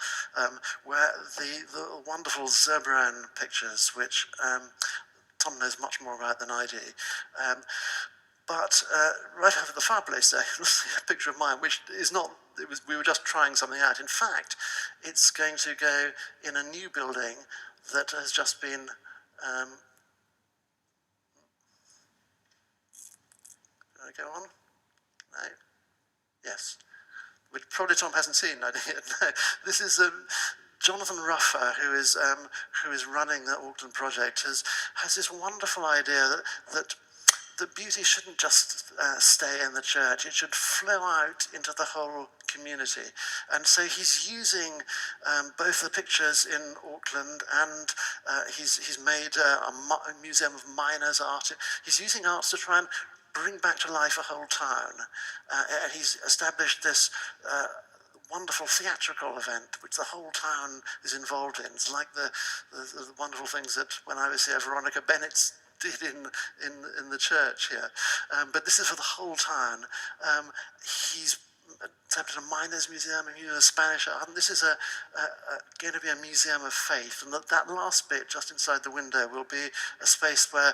where the wonderful Zerbrand pictures, which Tom knows much more about than I do. But right over the fireplace there, you'll see a picture of mine, which is not, we were just trying something out. In fact, it's going to go in a new building that has just been, can I go on? No? Yes. Which probably Tom hasn't seen, I did. No. This is Jonathan Ruffer, who is running the Auckland project, has this wonderful idea that beauty shouldn't just stay in the church, it should flow out into the whole community. And so he's using both the pictures in Auckland and he's made a museum of miners' art. He's using arts to try and bring back to life a whole town. And he's established this wonderful theatrical event which the whole town is involved in. It's like the wonderful things that when I was here, Veronica Bennett's did in the church here. But this is for the whole town. He's established a miners' museum, a museum of Spanish art, and this is going to be a museum of faith. And that last bit just inside the window will be a space where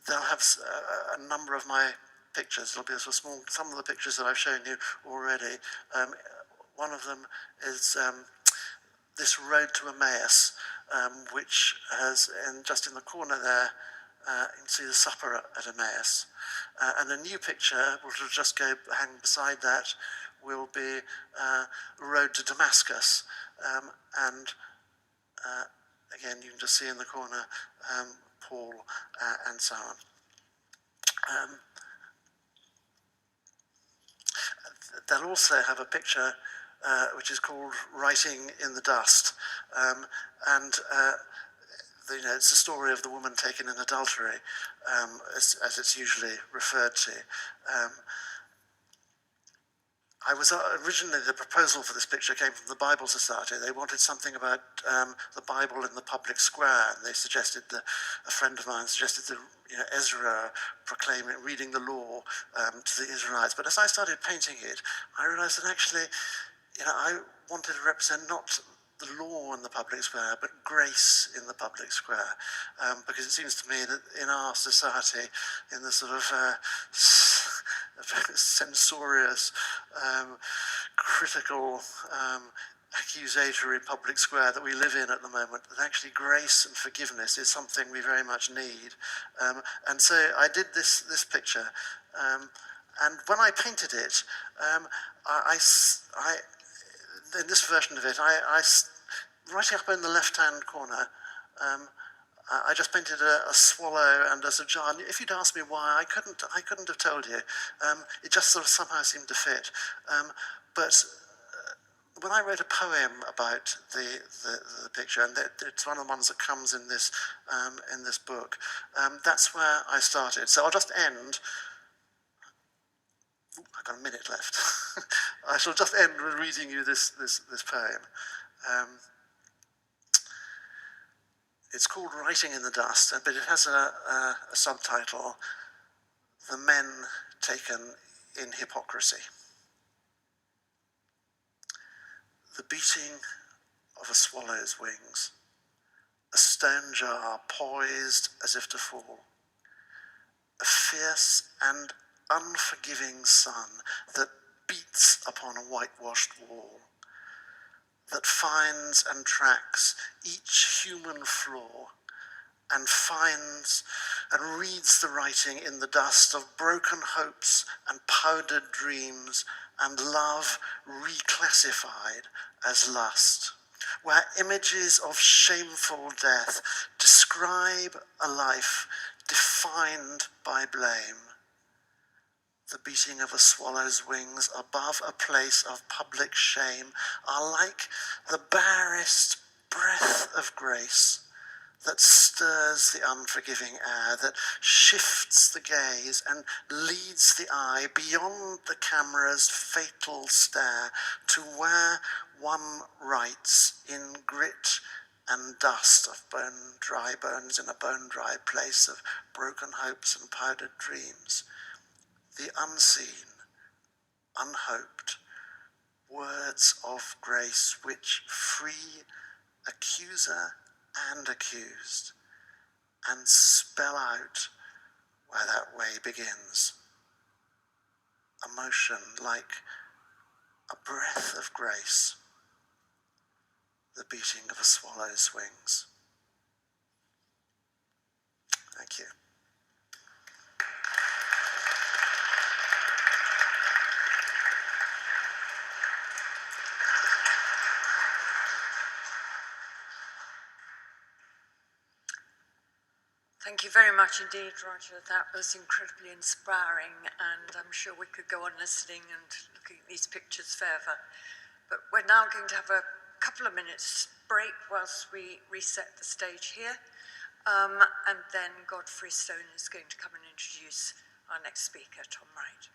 they'll have a number of my pictures. There'll be a sort of small, some of the pictures that I've shown you already. One of them is this road to Emmaus, which has, just in the corner there, you can see the supper at Emmaus. And a new picture, which will just go hang beside that, will be road to Damascus. And again, you can just see in the corner Paul and so on. They'll also have a picture which is called Writing in the Dust. It's the story of the woman taken in adultery, as it's usually referred to. Originally, the proposal for this picture came from the Bible Society. They wanted something about the Bible in the public square, and they suggested a friend of mine suggested Ezra proclaiming, reading the law to the Israelites. But as I started painting it, I realized that actually, I wanted to represent not the law in the public square, but grace in the public square. Because it seems to me that in our society, in the sort of censorious, critical, accusatory public square that we live in at the moment, that actually grace and forgiveness is something we very much need. And so I did this picture, and when I painted it, in this version of it, right up in the left-hand corner, I just painted a swallow and a jar. And if you'd asked me why, I couldn't have told you. It just sort of somehow seemed to fit. But when I wrote a poem about the picture, and it's one of the ones that comes in this book, that's where I started. So I'll just end. I've got a minute left. I shall just end with reading you this poem. It's called Writing in the Dust, but it has a subtitle, The Men Taken in Hypocrisy. The beating of a swallow's wings, a stone jar poised as if to fall, a fierce and unforgiving sun that beats upon a whitewashed wall, that finds and tracks each human flaw and finds and reads the writing in the dust of broken hopes and powdered dreams and love reclassified as lust, where images of shameful death describe a life defined by blame. The beating of a swallow's wings above a place of public shame are like the barest breath of grace that stirs the unforgiving air, that shifts the gaze and leads the eye beyond the camera's fatal stare to where one writes in grit and dust of dry bones in a bone-dry place of broken hopes and powdered dreams. The unseen, unhoped words of grace which free accuser and accused and spell out where that way begins. A motion like a breath of grace, the beating of a swallow's wings. Thank you. very much indeed, Roger. That was incredibly inspiring, and I'm sure we could go on listening and looking at these pictures forever. But we're now going to have a couple of minutes break whilst we reset the stage here, and then Godfrey Stone is going to come and introduce our next speaker, Tom Wright.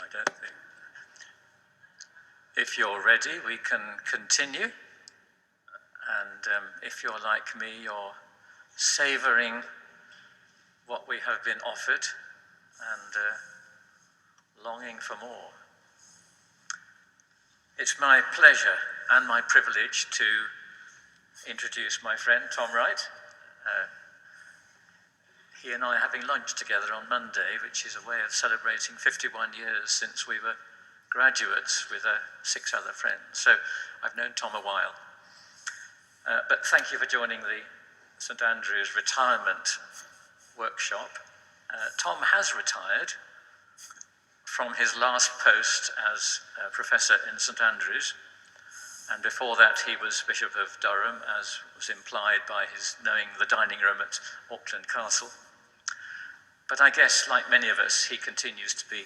I don't think. If you're ready, we can continue. And if you're like me, you're savouring what we have been offered and longing for more. It's my pleasure and my privilege to introduce my friend Tom Wright. He and I are having lunch together on Monday, which is a way of celebrating 51 years since we were graduates with 6 other friends. So I've known Tom a while. But thank you for joining the St Andrew's retirement workshop. Tom has retired from his last post as professor in St Andrew's, and before that he was Bishop of Durham, as was implied by his knowing the dining room at Auckland Castle. But I guess, like many of us, he continues to be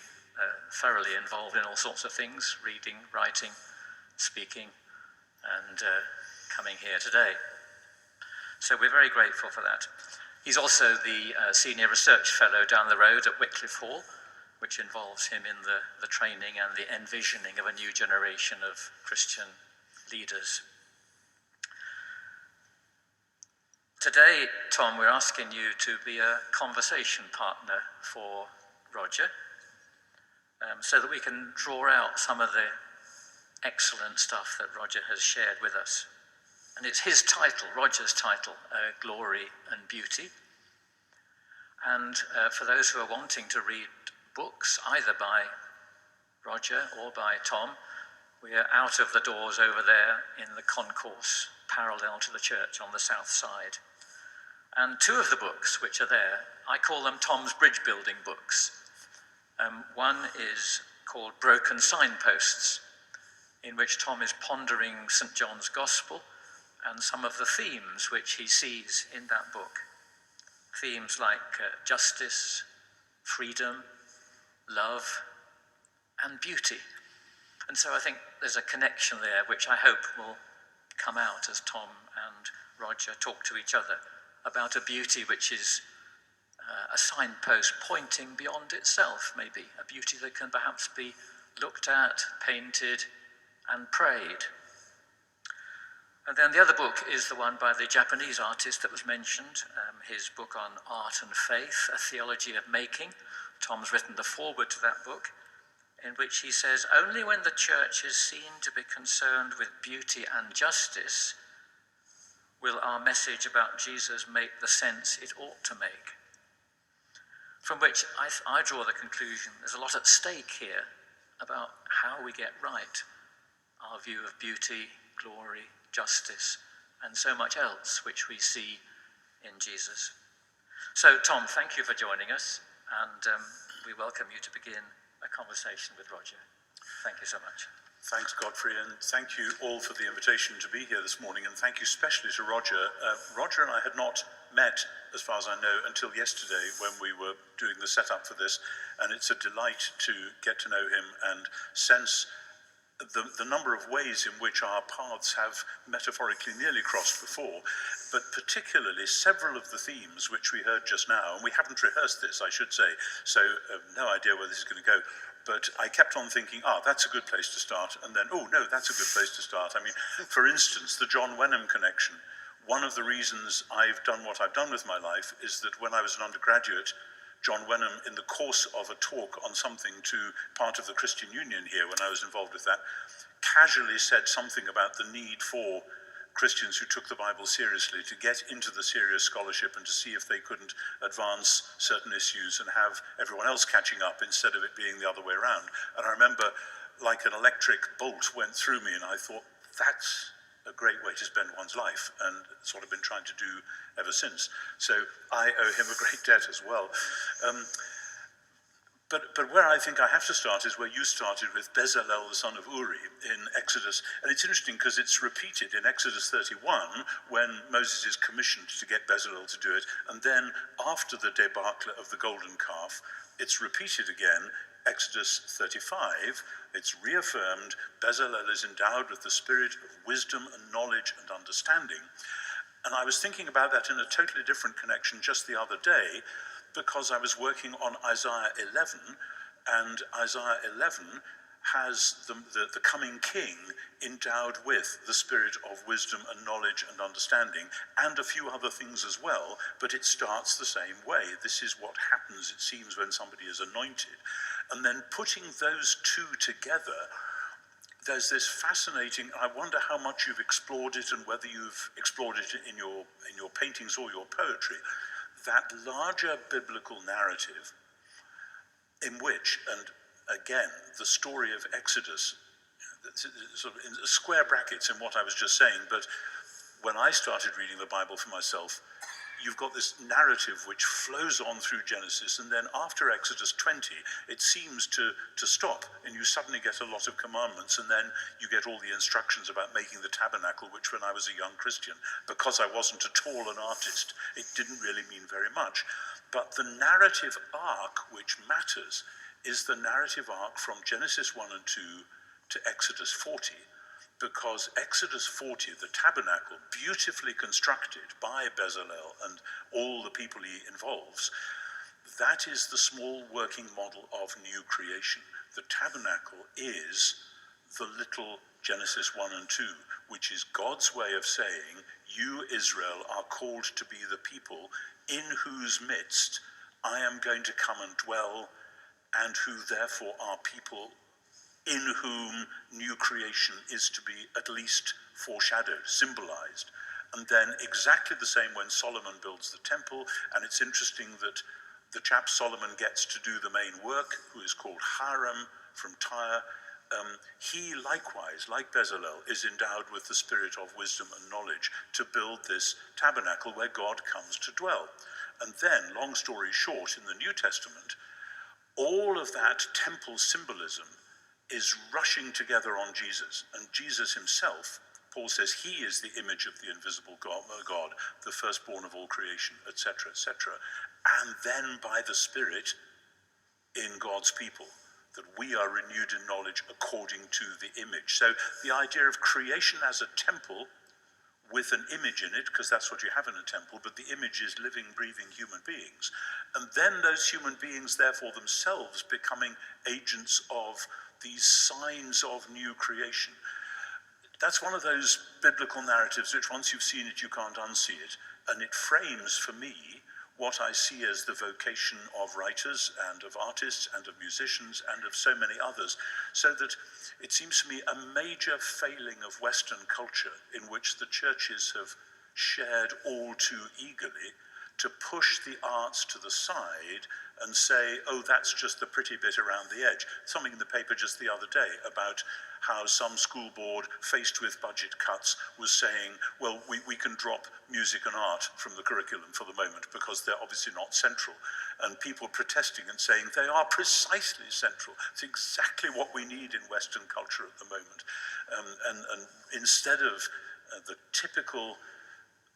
thoroughly involved in all sorts of things, reading, writing, speaking, and coming here today. So we're very grateful for that. He's also the Senior Research Fellow down the road at Wycliffe Hall, which involves him in the training and the envisioning of a new generation of Christian leaders. Today, Tom, we're asking you to be a conversation partner for Roger, so that we can draw out some of the excellent stuff that Roger has shared with us. And it's his title, Roger's title, Glory and Beauty. And for those who are wanting to read books, either by Roger or by Tom, we are out of the doors over there in the concourse parallel to the church on the south side. And 2 of the books which are there, I call them Tom's bridge building books. One is called Broken Signposts, in which Tom is pondering St. John's Gospel and some of the themes which he sees in that book. Themes like justice, freedom, love, and beauty. And so I think there's a connection there which I hope will come out as Tom and Roger talk to each other about a beauty which is a signpost pointing beyond itself, maybe, a beauty that can perhaps be looked at, painted, and prayed. And then the other book is the one by the Japanese artist that was mentioned, his book on art and faith, A Theology of Making. Tom's written the foreword to that book, in which he says, only when the church is seen to be concerned with beauty and justice will our message about Jesus make the sense it ought to make. From which I draw the conclusion there's a lot at stake here about how we get right our view of beauty, glory, justice, and so much else which we see in Jesus. So, Tom, thank you for joining us, and we welcome you to begin a conversation with Roger. Thank you so much. Thanks, Godfrey, and thank you all for the invitation to be here this morning, and thank you especially to Roger. Roger and I had not met, as far as I know, until yesterday when we were doing the setup for this, and it's a delight to get to know him and sense the number of ways in which our paths have metaphorically nearly crossed before, but particularly several of the themes which we heard just now, and we haven't rehearsed this, I should say, so no idea where this is going to go, but I kept on thinking, that's a good place to start, and then, oh no, that's a good place to start. I mean, for instance, the John Wenham connection. One of the reasons I've done what I've done with my life is that when I was an undergraduate, John Wenham, in the course of a talk on something to part of the Christian Union here, when I was involved with that, casually said something about the need for Christians who took the Bible seriously to get into the serious scholarship and to see if they couldn't advance certain issues and have everyone else catching up instead of it being the other way around. And I remember, like an electric bolt went through me, and I thought, that's a great way to spend one's life, and it's what I've been trying to do ever since. So I owe him a great debt as well. But where I think I have to start is where you started with Bezalel, the son of Uri, in Exodus. And it's interesting because it's repeated in Exodus 31 when Moses is commissioned to get Bezalel to do it. And then after the debacle of the golden calf, it's repeated again, Exodus 35, it's reaffirmed, Bezalel is endowed with the spirit of wisdom and knowledge and understanding. And I was thinking about that in a totally different connection just the other day, because I was working on Isaiah 11, and Isaiah 11 has the coming king endowed with the spirit of wisdom and knowledge and understanding, and a few other things as well, but it starts the same way. This is what happens, it seems, when somebody is anointed. And then putting those two together, there's this fascinating, I wonder how much you've explored it and whether you've explored it in your paintings or your poetry, that larger biblical narrative in which, and again, the story of Exodus, sort of in square brackets in what I was just saying, but when I started reading the Bible for myself, you've got this narrative which flows on through Genesis, and then after Exodus 20, it seems to stop, and you suddenly get a lot of commandments, and then you get all the instructions about making the tabernacle, which when I was a young Christian, because I wasn't at all an artist, it didn't really mean very much. But the narrative arc which matters is the narrative arc from Genesis 1 and 2 to Exodus 40. Because Exodus 40, the tabernacle, beautifully constructed by Bezalel and all the people he involves, that is the small working model of new creation. The tabernacle is the little Genesis 1 and 2, which is God's way of saying, you, Israel, are called to be the people in whose midst I am going to come and dwell, and who therefore are people in whom new creation is to be at least foreshadowed, symbolized. And then exactly the same when Solomon builds the temple, and it's interesting that the chap Solomon gets to do the main work, who is called Hiram from Tyre, he likewise, like Bezalel, is endowed with the spirit of wisdom and knowledge to build this tabernacle where God comes to dwell. And then, long story short, in the New Testament, all of that temple symbolism is rushing together on Jesus, and Jesus himself Paul says he is the image of the invisible God, the firstborn of all creation, etc., etc. And then by the Spirit in God's people, that we are renewed in knowledge according to the image. So the idea of creation as a temple with an image in it, because that's what you have in a temple, but the image is living, breathing human beings. And then those human beings, therefore, themselves becoming agents of these signs of new creation. That's one of those biblical narratives which once you've seen it, you can't unsee it. And it frames for me what I see as the vocation of writers and of artists and of musicians and of so many others, so that it seems to me a major failing of Western culture in which the churches have shared all too eagerly to push the arts to the side and say, oh, that's just the pretty bit around the edge. Something in the paper just the other day about how some school board faced with budget cuts was saying, well, we can drop music and art from the curriculum for the moment because they're obviously not central. And people protesting and saying they are precisely central. It's exactly what we need in Western culture at the moment. And instead of the typical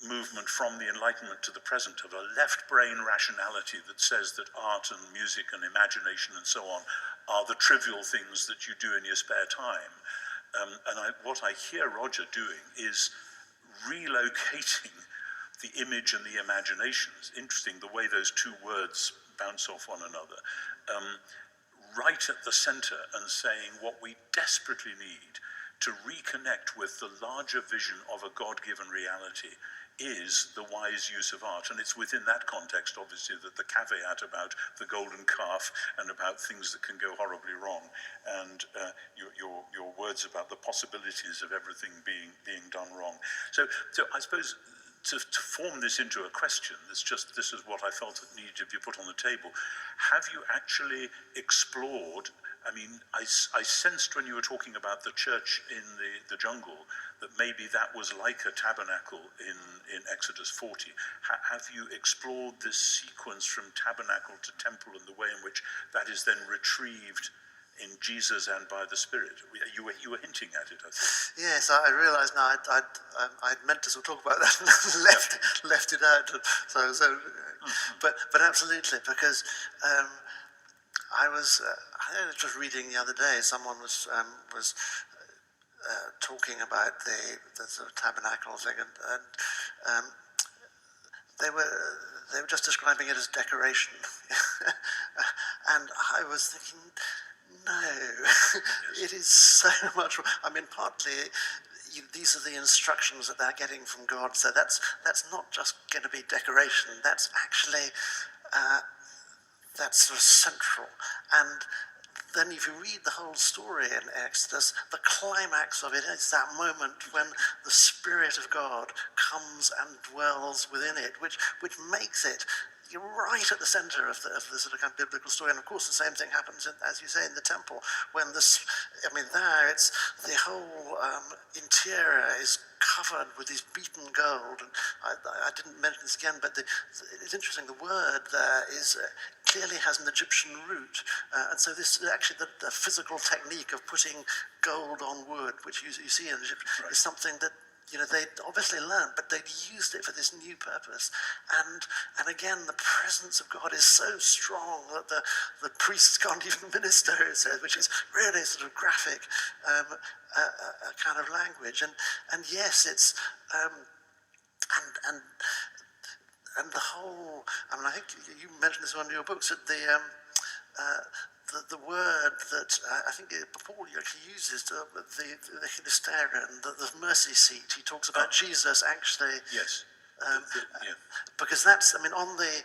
movement from the Enlightenment to the present of a left brain rationality that says that art and music and imagination and so on are the trivial things that you do in your spare time. What I hear Roger doing is relocating the image and the imagination. It's interesting the way those two words bounce off one another. Right at the center and saying what we desperately need to reconnect with the larger vision of a God-given reality is the wise use of art. And it's within that context, obviously, that the caveat about the golden calf and about things that can go horribly wrong, and your words about the possibilities of everything being done wrong. So I suppose to form this into a question, this is what I felt it needed to be put on the table. Have you actually explored? I mean, I sensed when you were talking about the church in the jungle that maybe that was like a tabernacle in Exodus 40. Have you explored this sequence from tabernacle to temple and the way in which that is then retrieved in Jesus and by the Spirit? You were hinting at it, I think. Yes, I realise now I'd meant to sort of talk about that and left it out. But absolutely, because I was just reading the other day. Someone was talking about the sort of tabernacle thing, and they were just describing it as decoration, and I was thinking, no, it is so much. I mean, partly these are the instructions that they're getting from God, so that's not just going to be decoration. That's actually that's sort of central. And then if you read the whole story in Exodus, the climax of it is that moment when the Spirit of God comes and dwells within it, which makes it, you're right at the center of the sort of kind of biblical story. And of course, the same thing happens, as you say, in the temple, when there it's the whole interior is covered with this beaten gold. And I didn't mention this again, but it's interesting. The word there clearly has an Egyptian root, and so this is actually the physical technique of putting gold on wood, which you see in Egypt, right, is something that they obviously learned, but they'd used it for this new purpose. And again, the presence of God is so strong that the priests can't even minister, it says, which is really sort of graphic kind of language. And yes, it's and the whole. I mean, I think you mentioned this in one of your books that the word that I think Paul actually uses, the Hilasterion, the mercy seat. He talks about Jesus actually. Yes. Because that's, I mean, on the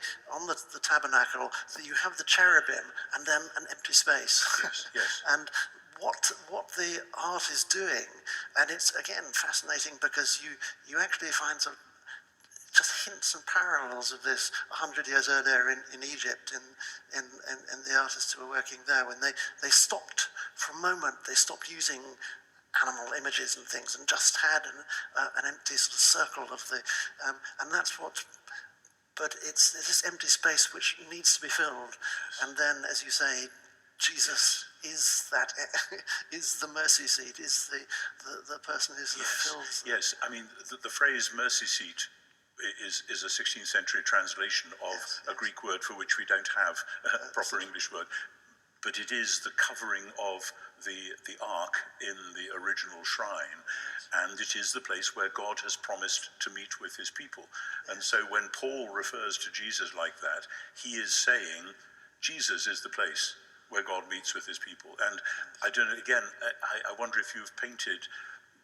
tabernacle, you have the cherubim and then an empty space. Yes. And what the art is doing, and it's again fascinating because you actually find some just hints and parallels of this 100 years earlier in Egypt, in the artists who were working there, when they stopped for a moment, they stopped using animal images and things and just had an empty sort of circle of the, and that's what, but it's this empty space which needs to be filled. And then, as you say, Jesus is the mercy seat, is the person who sort of fills. Yes, I mean, the phrase mercy seat is a 16th century translation of a Greek word for which we don't have a proper English word, but it is the covering of the ark in the original shrine, and it is the place where God has promised to meet with his people. And so when Paul refers to Jesus like that, he is saying Jesus is the place where God meets with his people. And I don't know, again, I wonder if you've painted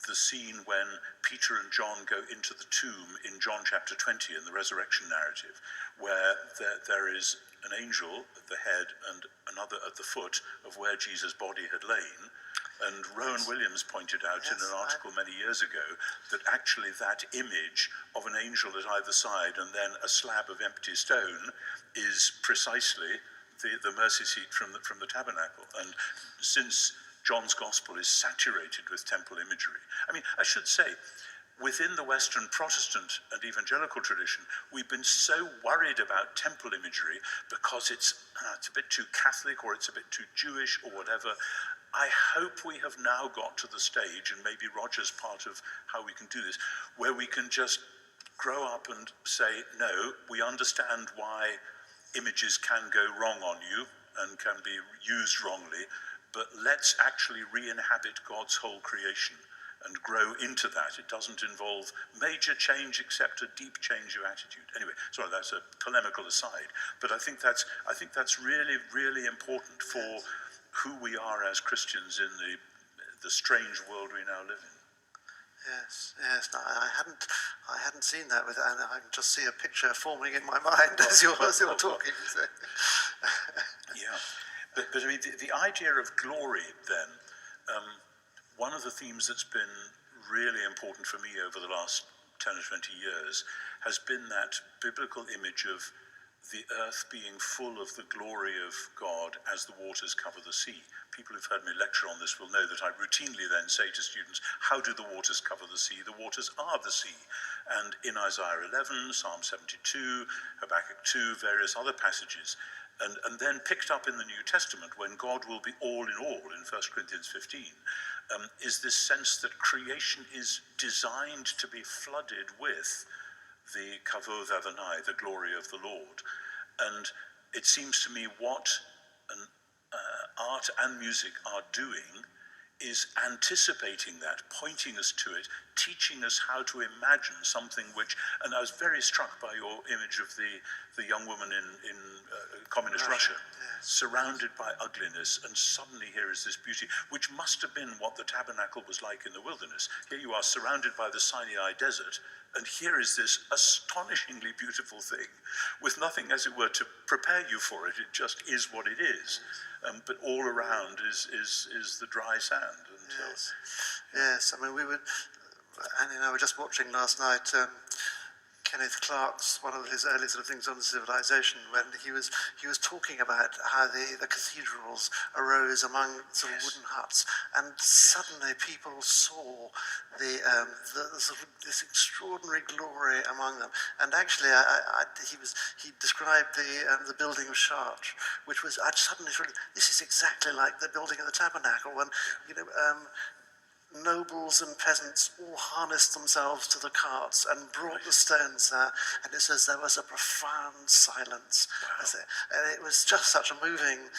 the scene when Peter and John go into the tomb in John chapter 20 in the resurrection narrative, where there is an angel at the head and another at the foot of where Jesus' body had lain. And Rowan Williams pointed out in an article many years ago that actually that image of an angel at either side and then a slab of empty stone is precisely the mercy seat from the tabernacle. And since John's gospel is saturated with temple imagery. I mean, I should say, within the Western Protestant and evangelical tradition, we've been so worried about temple imagery because it's a bit too Catholic or it's a bit too Jewish or whatever. I hope we have now got to the stage, and maybe Roger's part of how we can do this, where we can just grow up and say, no, we understand why images can go wrong on you and can be used wrongly, but let's actually re-inhabit God's whole creation and grow into that. It doesn't involve major change except a deep change of attitude. Anyway, sorry, that's a polemical aside, but I think that's really, really important for who we are as Christians in the strange world we now live in. Yes. No, I hadn't seen that with, and I can just see a picture forming in my mind as you're talking. So. Yeah. But I mean, the idea of glory then, one of the themes that's been really important for me over the last 10 or 20 years has been that biblical image of the earth being full of the glory of God as the waters cover the sea. People who've heard me lecture on this will know that I routinely then say to students, how do the waters cover the sea? The waters are the sea. And in Isaiah 11, Psalm 72, Habakkuk 2, various other passages, and then picked up in the New Testament when God will be all in 1 Corinthians 15, is this sense that creation is designed to be flooded with the kavod Adonai, the glory of the Lord. And it seems to me what art and music are doing is anticipating that, pointing us to it, teaching us how to imagine something which, and I was very struck by your image of the young woman in communist Russia, surrounded by ugliness, and suddenly here is this beauty, which must have been what the tabernacle was like in the wilderness. Here you are surrounded by the Sinai desert, and here is this astonishingly beautiful thing, with nothing, as it were, to prepare you for it. It just is what it is. But all around is the dry sand. And yes. I mean, Annie and I were just watching last night Kenneth Clarke's, one of his early sort of things on civilization, when he was talking about how the cathedrals arose among some wooden huts, and suddenly people saw the sort of this extraordinary glory among them. And actually, he described the building of Chartres, which was, I suddenly thought, this is exactly like the building of the Tabernacle, when nobles and peasants all harnessed themselves to the carts and brought the stones there, and it says there was a profound silence. Wow. And it was just such a moving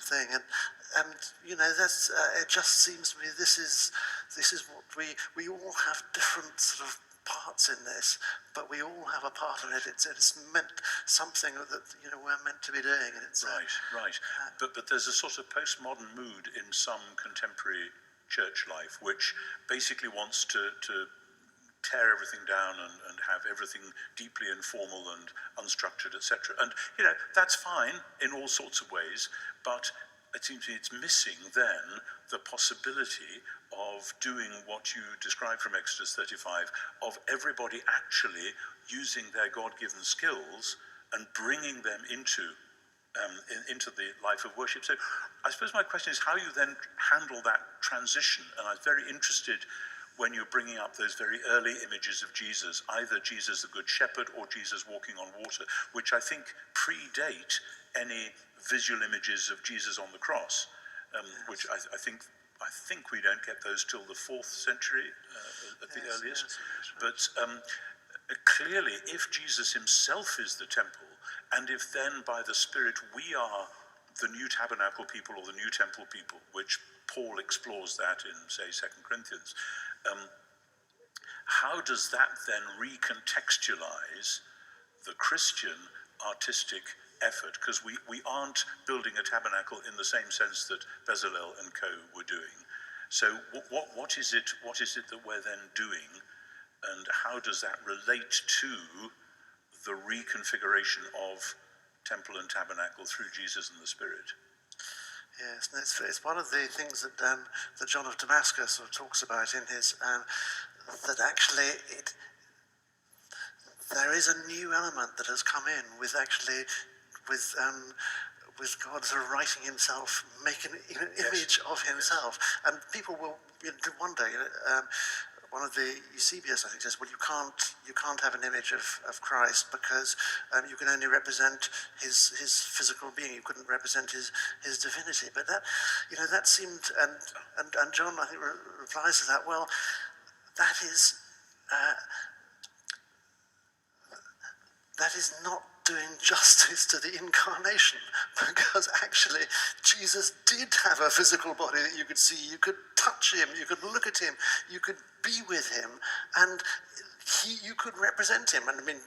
thing, and that's it. Just seems to me this is what we all have different sort of parts in this, but we all have a part in it. It's meant something that we're meant to be doing, and it's right. But there's a sort of postmodern mood in some contemporary church life, which basically wants to tear everything down and have everything deeply informal and unstructured, etc. And that's fine in all sorts of ways, but it seems to me it's missing then the possibility of doing what you described from Exodus 35, of everybody actually using their God-given skills and bringing them into the life of worship. So I suppose my question is how you then handle that transition. And I was very interested when you're bringing up those very early images of Jesus, either Jesus the Good Shepherd or Jesus walking on water, which I think predate any visual images of Jesus on the cross. which I think we don't get those till the 4th century at the earliest. But clearly, if Jesus himself is the temple, and if then by the Spirit we are the new tabernacle people or the new temple people, which Paul explores that in, say, 2 Corinthians, how does that then recontextualize the Christian artistic effort? Because we aren't building a tabernacle in the same sense that Bezalel and co were doing. So what is it that we're then doing, and how does that relate to the reconfiguration of temple and tabernacle through Jesus and the Spirit? Yes, and it's one of the things that John of Damascus sort of talks about in his, that actually there is a new element that has come in with God sort of writing himself, making an image of himself, and people will wonder. One of the Eusebius, I think, says, well, you can't have an image of Christ because you can only represent his physical being. You couldn't represent his divinity. But that seemed, and John, I think, replies to that. Well, that is not doing justice to the incarnation, because actually Jesus did have a physical body that you could see, you could touch him, you could look at him, you could be with him, and you could represent him. And I mean,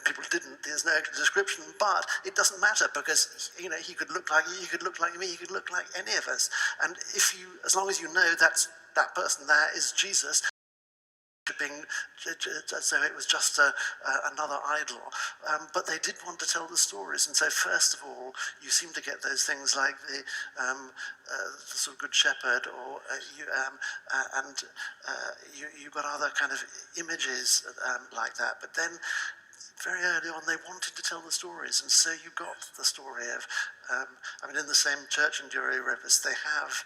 people didn't, there's no description, but it doesn't matter, because he could look like you, he could look like me, he could look like any of us. And as long as you know that person there is Jesus, so it was just another idol. But they did want to tell the stories, and so first of all, you seem to get those things like the sort of Good Shepherd, or you got other kind of images like that. But then, very early on, they wanted to tell the stories, and so you got the story of. In the same church in Dura Europus, they have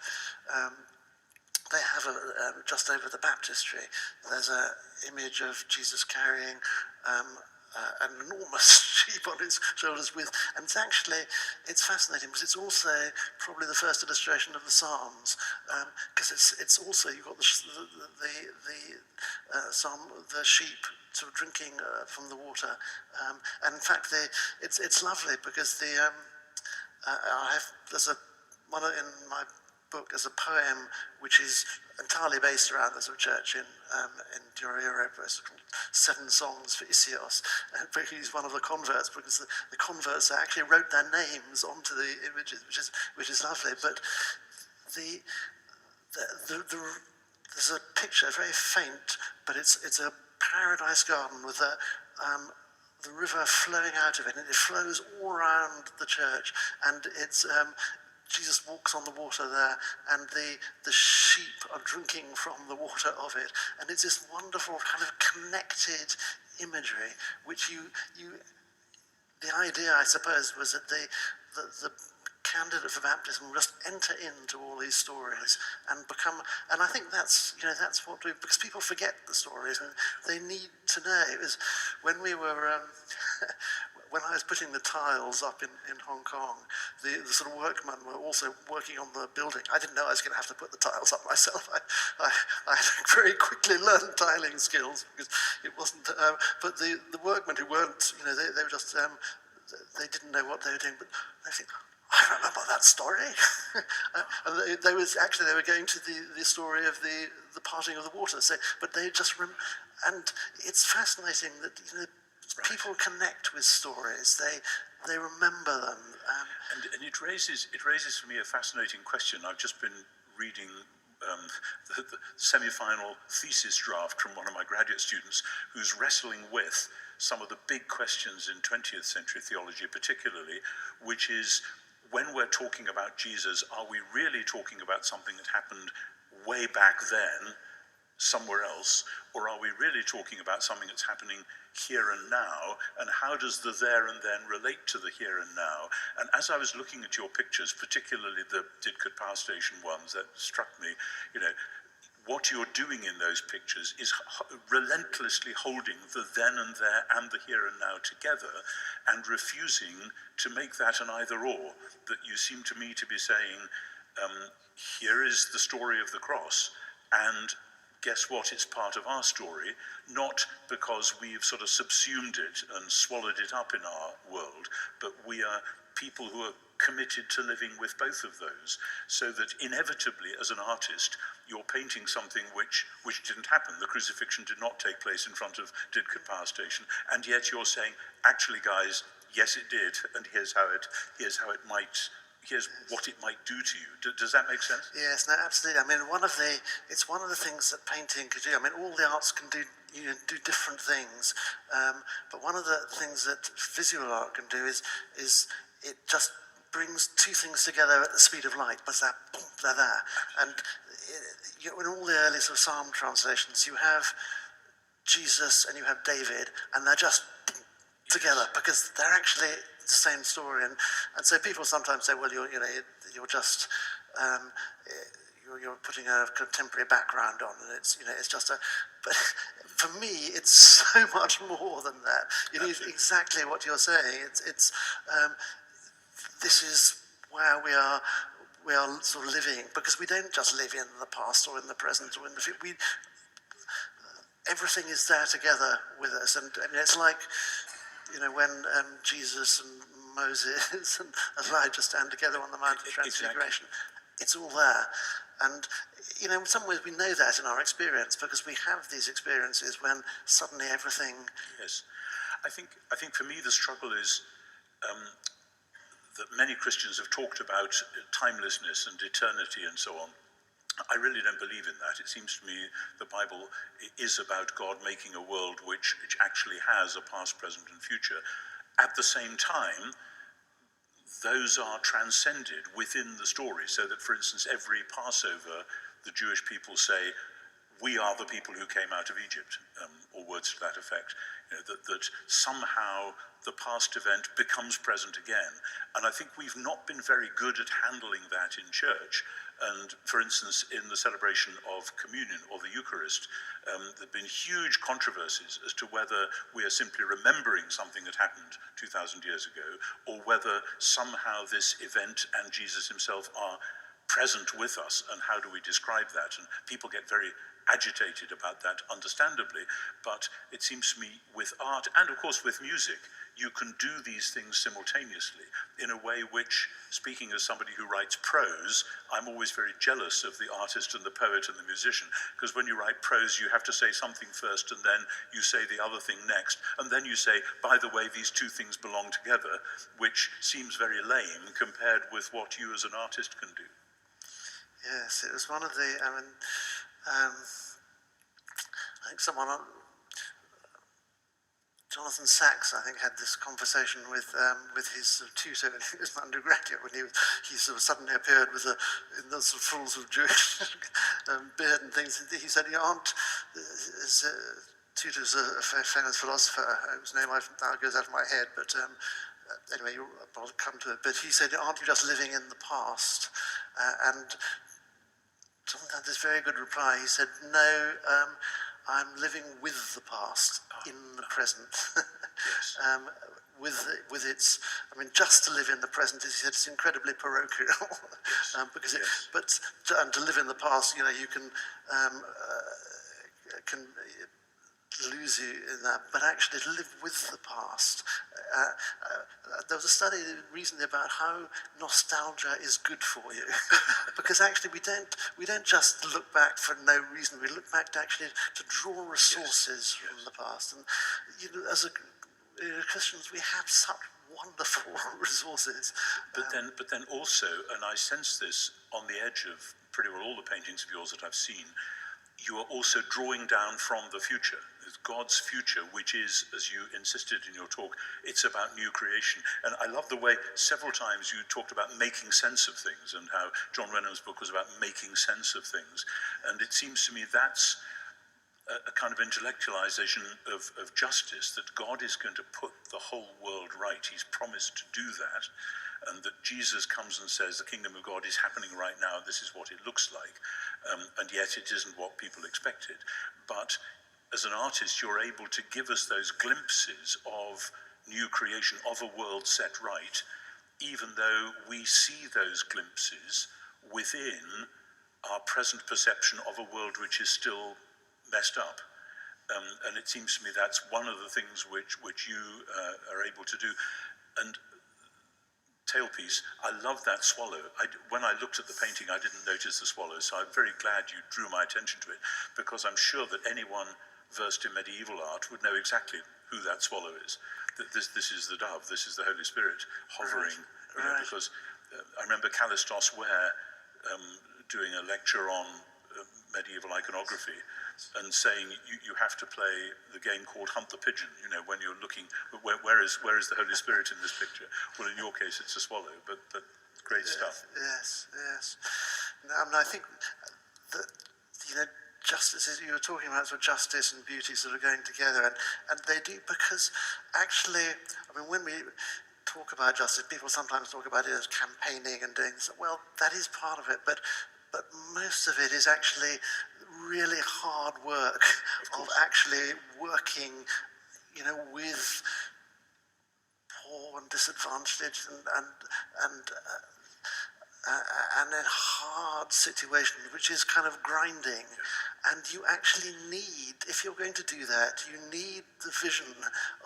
just over the baptistry, there's an image of Jesus carrying an enormous sheep on his shoulders and it's fascinating because it's also probably the first illustration of the Psalms, because it's also, you've got the psalm, the sheep sort of drinking from the water, and in fact it's lovely because there's one in my book, there's a poem which is entirely based around the sort of church in Dura Europus, called 7 Songs for Isios. But he's one of the converts, because the converts actually wrote their names onto the images, which is lovely. But there's a picture, very faint, but it's a paradise garden with the river flowing out of it, and it flows all around the church, and it's Jesus walks on the water there, and the sheep are drinking from the water of it, and it's this wonderful kind of connected imagery, which the idea, I suppose, was that the candidate for baptism will just enter into all these stories and become, and I think that's what because people forget the stories and they need to know. It was when we were when I was putting the tiles up in Hong Kong, the sort of workmen were also working on the building. I didn't know I was going to have to put the tiles up myself. I very quickly learned tiling skills because it wasn't. But the workmen who weren't, they were just they didn't know what they were doing. But they think, I remember that story. And they were going to the story of the parting of the water. So, but they just and it's fascinating that people connect with stories. They remember them. And it raises for me a fascinating question. I've just been reading the semi-final thesis draft from one of my graduate students who's wrestling with some of the big questions in 20th century theology particularly, which is, when we're talking about Jesus, are we really talking about something that happened way back then, somewhere else, or are we really talking about something that's happening here and now, and how does the there and then relate to the here and now? And as I was looking at your pictures, particularly the Didcot Power Station ones, that struck me, what you're doing in those pictures is relentlessly holding the then and there and the here and now together, and refusing to make that an either or. That you seem to me to be saying, Here is the story of the cross, and guess what? It's part of our story, not because we've sort of subsumed it and swallowed it up in our world, but we are people who are committed to living with both of those, so that inevitably, as an artist, you're painting something which didn't happen. The crucifixion did not take place in front of Didcot Power Station, and yet you're saying, actually, guys, yes, it did, and here's what it might do to you. Does that make sense? Yes, no, absolutely. I mean, it's one of the things that painting could do. I mean, all the arts can do different things, but one of the things that visual art can do is it just brings two things together at the speed of light. But they're there, and in all the early sort of psalm translations, you have Jesus and you have David, and they're just together because they're actually the same story. And so people sometimes say, well, you're just you're putting a contemporary background on, and it's just a. But for me, it's so much more than that. It is exactly what you're saying. It's this is where we are sort of living, because we don't just live in the past or in the present or in the future. Everything is there together with us, and I mean, it's like, when Jesus and Moses and Elijah stand together on the Mount of Transfiguration. Exactly. It's all there, and in some ways we know that in our experience, because we have these experiences when suddenly everything. Yes, I think for me the struggle is that many Christians have talked about timelessness and eternity and so on. I really don't believe in that. It seems to me the Bible is about God making a world which actually has a past, present, and future. At the same time, those are transcended within the story, so that, for instance, every Passover, the Jewish people say, we are the people who came out of Egypt, or words to that effect. That somehow the past event becomes present again. And I think we've not been very good at handling that in church. And for instance, in the celebration of communion or the Eucharist, there have been huge controversies as to whether we are simply remembering something that happened 2,000 years ago, or whether somehow this event and Jesus himself are present with us, and how do we describe that? And people get very agitated about that, understandably, but it seems to me with art, and of course with music, you can do these things simultaneously in a way which, speaking as somebody who writes prose, I'm always very jealous of the artist and the poet and the musician, because when you write prose, you have to say something first, and then you say the other thing next, and then you say, by the way, these two things belong together, which seems very lame compared with what you as an artist can do. Yes, it was one of the, I think someone, Jonathan Sachs, I think, had this conversation with his tutor when he was an undergraduate, when he sort of suddenly appeared with in those sort of full sort of Jewish beard and things. He said, his tutor's a famous philosopher whose name now goes out of my head, but anyway, I'll come to it. But he said, aren't you just living in the past? And Jonathan had this very good reply. He said, no, I'm living with the past in the present. Yes. With its, I mean, just to live in the present, he said, it's incredibly parochial. Yes. Because Yes. to live in the past, you can lose you in that, but actually to live with the past. There was a study recently about how nostalgia is good for you, because actually we don't just look back for no reason. We look back to draw resources from the past, and as Christians, we have such wonderful resources. But then also, and I sense this on the edge of pretty well all the paintings of yours that I've seen, you are also drawing down from the future. It's God's future, which is, as you insisted in your talk, it's about new creation. And I love the way several times you talked about making sense of things, and how John Renham's book was about making sense of things. And it seems to me that's a kind of intellectualization of justice, that God is going to put the whole world right. He's promised to do that. And that Jesus comes and says, the kingdom of God is happening right now, this is what it looks like. And yet it isn't what people expected. But as an artist, you're able to give us those glimpses of new creation, of a world set right, even though we see those glimpses within our present perception of a world which is still messed up. And it seems to me that's one of the things which you are able to do. And tailpiece, I love that swallow. When I looked at the painting, I didn't notice the swallow, so I'm very glad you drew my attention to it, because I'm sure that anyone versed in medieval art would know exactly who that swallow is. That this is the dove, this is the Holy Spirit hovering. Right. You know, because I remember Callistos Ware doing a lecture on medieval iconography and saying you have to play the game called Hunt the Pigeon, you know, when you're looking, where is the Holy Spirit in this picture? Well, in your case, it's a swallow, but great stuff. Yes. No, I mean, I think that, you know, justice, you were talking about sort of justice and beauty sort of going together, and they do, because actually, I mean, when we talk about justice, people sometimes talk about it as campaigning and doing this. Well, that is part of it, but most of it is actually really hard work of actually working, you know, with poor and disadvantaged and in hard situation, which is kind of grinding. And you actually need, if you're going to do that, you need the vision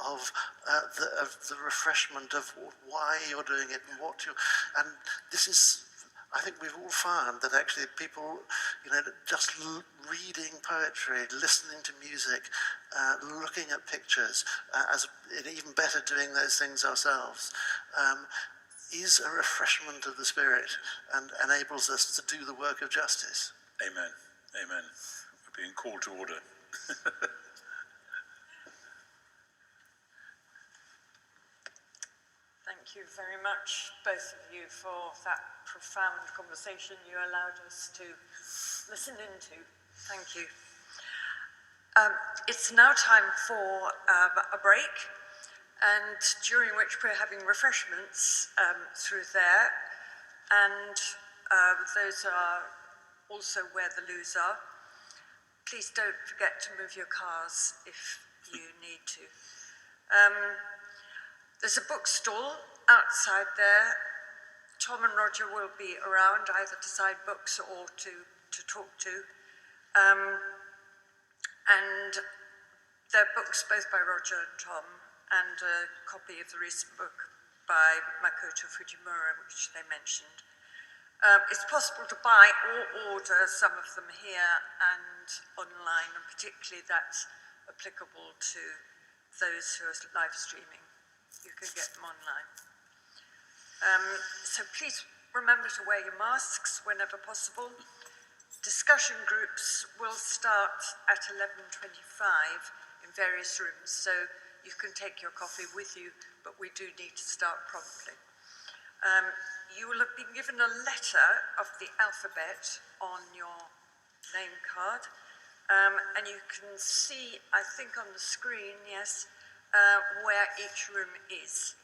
of the refreshment of why you're doing it and what you. And this is, I think we've all found that actually people, you know, just reading poetry, listening to music, looking at pictures, as even better doing those things ourselves, is a refreshment of the spirit and enables us to do the work of justice. Amen. We're being called to order. Thank you very much, both of you, for that profound conversation you allowed us to listen into. Thank you. It's now time for a break, and during which we're having refreshments through there, and those are also where the loos are. Please don't forget to move your cars if you need to. There's a bookstall outside there. Tom and Roger will be around either to sign books or to talk to. And there are books both by Roger and Tom, and a copy of the recent book by Makoto Fujimura, which they mentioned. It's possible to buy or order some of them here and online, and particularly that's applicable to those who are live streaming. You can get them online. So please remember to wear your masks whenever possible. Discussion groups will start at 11:25 in various rooms, so you can take your coffee with you, but we do need to start promptly. You will have been given a letter of the alphabet on your name card, and you can see, I think on the screen, yes, where each room is.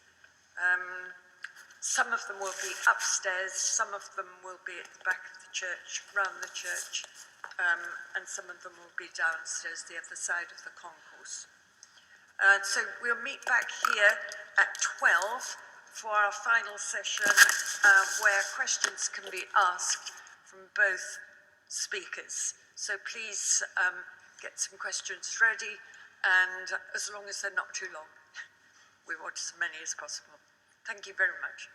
Some of them will be upstairs, some of them will be at the back of the church, round the church, and some of them will be downstairs, the other side of the concourse. So we'll meet back here at 12 for our final session, where questions can be asked from both speakers. So please get some questions ready, and as long as they're not too long, we want as many as possible. Thank you very much.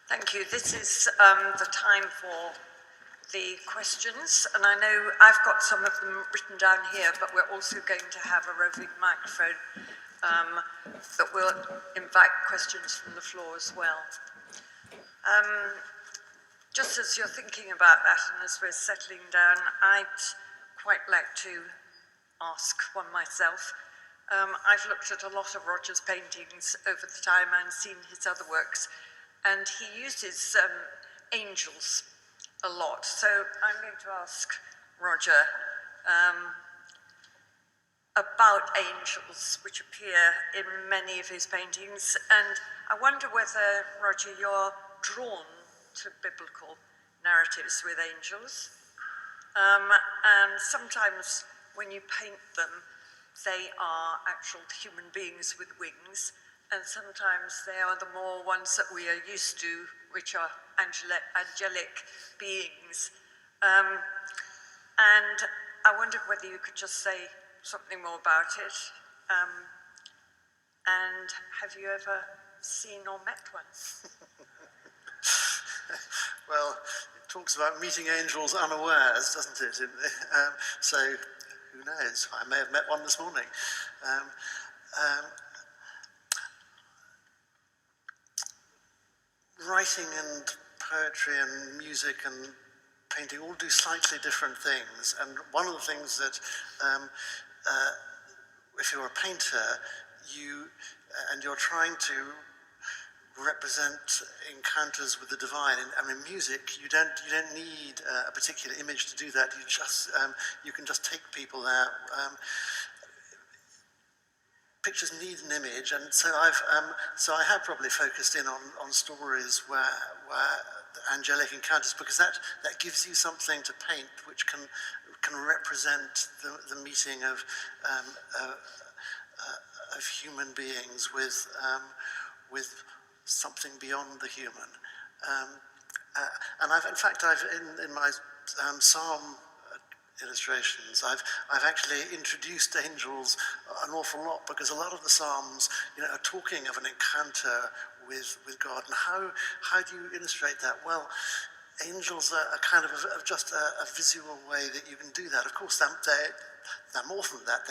Thank you. This is the time for the questions, and I know I've got some of them written down here, but we're also going to have a roving microphone that will invite questions from the floor as well. Just as you're thinking about that and as we're settling down, I'd quite like to ask one myself. I've looked at a lot of Roger's paintings over the time and seen his other works, and he uses angels a lot. So I'm going to ask Roger about angels, which appear in many of his paintings, and I wonder whether, Roger, you're drawn to biblical narratives with angels, and sometimes when you paint them, they are actual human beings with wings, and sometimes they are the more ones that we are used to, which are angelic beings. And I wondered whether you could just say something more about it. And have you ever seen or met one? Well, it talks about meeting angels unawares, doesn't it? So, who knows? I may have met one this morning. Writing and poetry and music and painting all do slightly different things. And one of the things that, if you're a painter, you're trying to represent encounters with the divine. I mean, music, you don't need a particular image to do that. You can just take people there. Pictures need an image, and so I have probably focused in on stories where angelic encounters, because that gives you something to paint which can represent the meeting of human beings with something beyond the human. And I've in my psalm illustrations, I've actually introduced angels an awful lot, because a lot of the psalms, are talking of an encounter with God. And how do you illustrate that? Well, angels are kind of just a visual way that you can do that. Of course, they're more than that.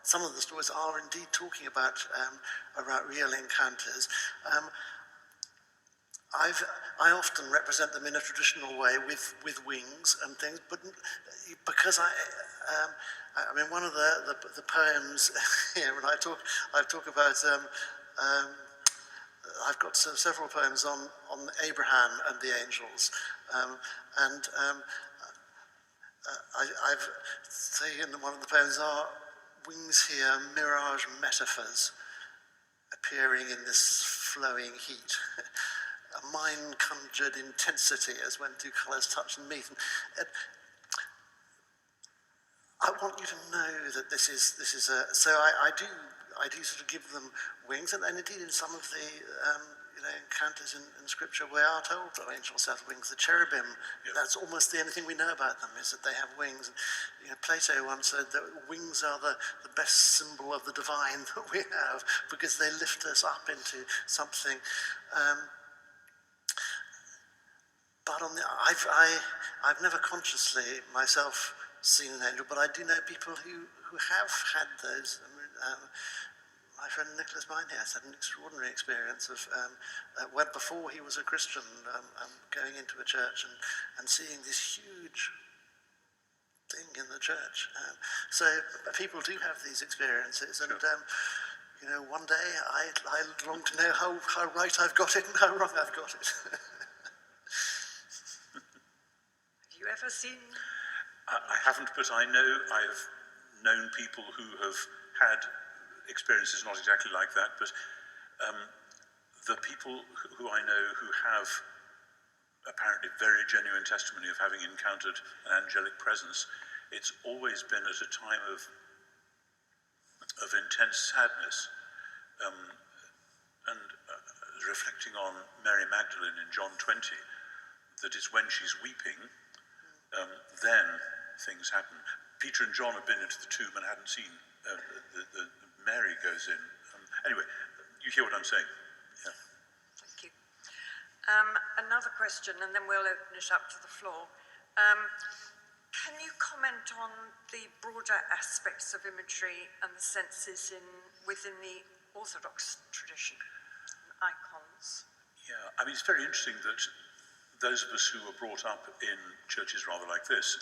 Some of the stories are indeed talking about real encounters. I often represent them in a traditional way with wings and things, but because I mean, one of the poems here, and I talk about I've got several poems on Abraham and the angels, and I've say in one of the poems are wings here, mirage metaphors appearing in this flowing heat. A mind-conjured intensity as when two colours touch and meet. And I want you to know that this is a. So I do sort of give them wings, and indeed in some of the encounters in Scripture we are told that angels have wings. The cherubim, that's almost the only thing we know about them, is that they have wings. And, Plato once said that wings are the best symbol of the divine that we have, because they lift us up into something. But I've never consciously myself seen an angel, but I do know people who have had those. My friend Nicholas Minehouse had an extraordinary experience of when before he was a Christian, going into a church and seeing this huge thing in the church. So people do have these experiences, and one day I long to know how right I've got it and how wrong I've got it. Have you ever seen? I haven't, but I have known people who have had experiences not exactly like that, but the people who I know who have apparently very genuine testimony of having encountered an angelic presence, it's always been at a time of intense sadness. And reflecting on Mary Magdalene in John 20, that it's when she's weeping, then things happen. Peter and John have been into the tomb and hadn't seen. Mary goes in. Anyway, you hear what I'm saying. Yeah. Thank you. Another question, and then we'll open it up to the floor. Can you comment on the broader aspects of imagery and the senses within the Orthodox tradition, icons? Yeah, I mean, it's very interesting that those of us who were brought up in churches rather like this,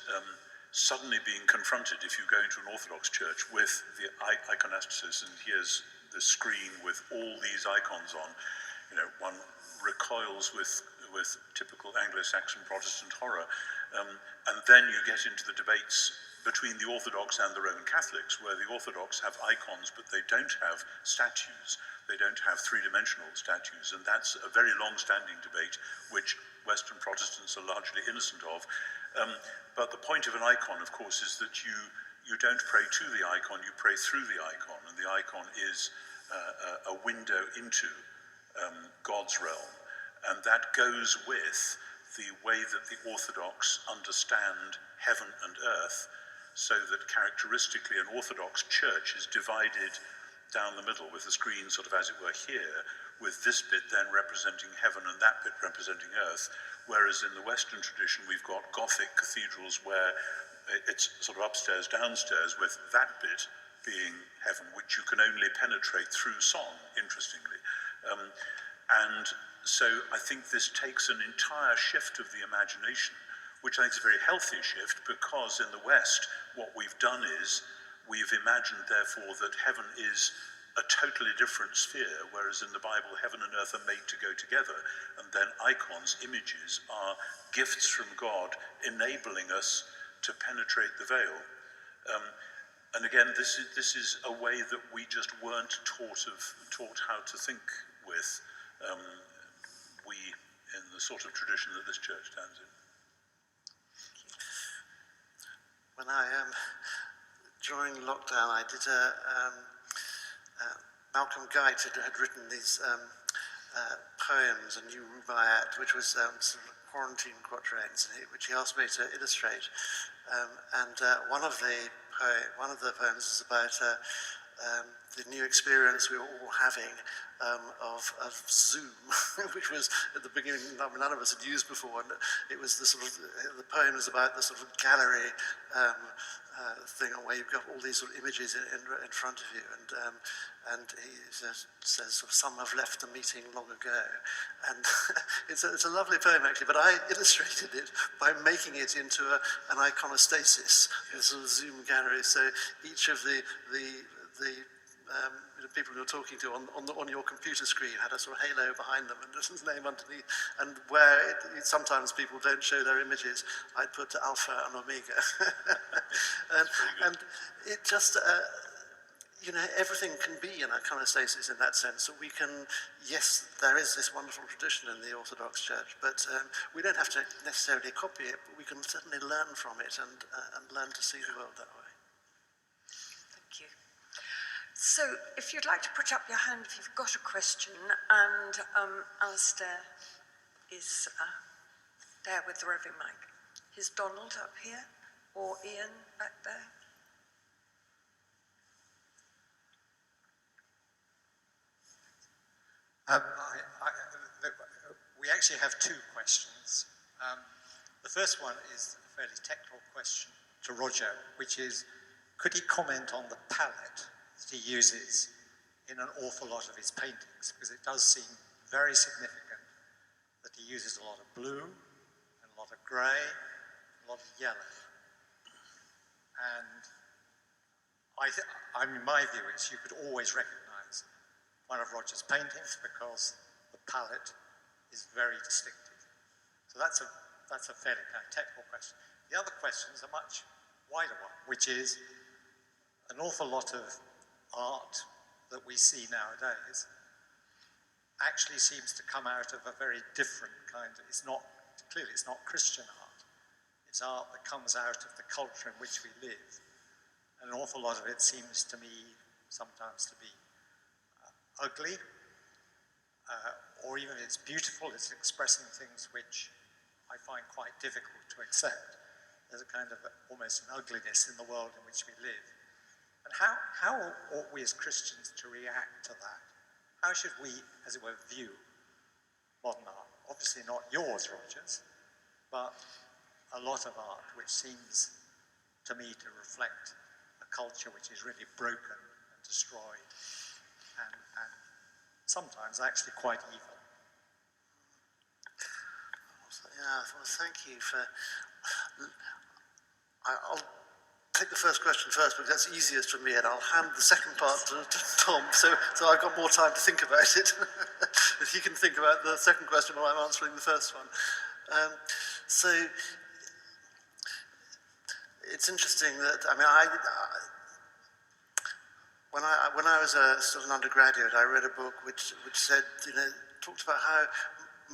suddenly being confronted, if you go into an Orthodox church, with the iconostasis, and here's the screen with all these icons on, one recoils with typical Anglo-Saxon Protestant horror. And then you get into the debates between the Orthodox and the Roman Catholics, where the Orthodox have icons, but they don't have statues. They don't have three-dimensional statues, and that's a very long-standing debate, which Western Protestants are largely innocent of. But the point of an icon, of course, is that you don't pray to the icon, you pray through the icon, and the icon is a window into God's realm. And that goes with the way that the Orthodox understand heaven and earth, so that characteristically an Orthodox church is divided down the middle with the screen sort of as it were here, with this bit then representing heaven and that bit representing earth, whereas in the Western tradition we've got Gothic cathedrals where it's sort of upstairs, downstairs, with that bit being heaven, which you can only penetrate through song, interestingly. And so I think this takes an entire shift of the imagination, which I think is a very healthy shift, because in the West, what we've done is we've imagined, therefore, that heaven is a totally different sphere, whereas in the Bible, heaven and earth are made to go together, and then icons, images, are gifts from God, enabling us to penetrate the veil. And again, this is a way that we just weren't taught how to think with, we in the sort of tradition that this church stands in. When during lockdown, I did Malcolm Guite had written these poems, a new rubaiyat, which was sort of quarantine quatrains, which he asked me to illustrate. And one of the poems is about the new experience we were all having of Zoom, which was at the beginning none of us had used before, and it was the poem is about the sort of gallery thing where you've got all these sort of images in front of you, and he says sort of, some have left the meeting long ago, and it's a lovely poem actually, but I illustrated it by making it into an iconostasis, a sort of Zoom gallery. So each of the people you're talking to on your computer screen had a sort of halo behind them and his name underneath, and where sometimes people don't show their images, I'd put Alpha and Omega. and it just, everything can be an iconostasis in that sense. So we can, yes, there is this wonderful tradition in the Orthodox Church, but we don't have to necessarily copy it, but we can certainly learn from it and learn to see the world that way. Thank you. So, if you'd like to put up your hand if you've got a question, and Alistair is there with the roving mic. Is Donald up here, or Ian back there? We actually have two questions. The first one is a fairly technical question to Roger, which is, could he comment on the palette that he uses in an awful lot of his paintings? Because it does seem very significant that he uses a lot of blue, and a lot of grey, a lot of yellow. And my view is you could always recognise one of Roger's paintings because the palette is very distinctive. So that's a fairly kind of technical question. The other question is a much wider one, which is an awful lot of art that we see nowadays actually seems to come out of a very different kind of, it's not Christian art. It's art that comes out of the culture in which we live. And an awful lot of it seems to me sometimes to be ugly, or even if it's beautiful, it's expressing things which I find quite difficult to accept. There's a kind of almost an ugliness in the world in which we live. And how ought we as Christians to react to that? How should we, as it were, view modern art? Obviously not yours, Rogers, but a lot of art which seems to me to reflect a culture which is really broken and destroyed and sometimes actually quite evil. Yeah, well, thank you for... I'll take the first question first because that's easiest for me, and I'll hand the second part to Tom, so I've got more time to think about it. If he can think about the second question while I'm answering the first one. So it's interesting that, I mean, when I was still an undergraduate, I read a book which said, talked about how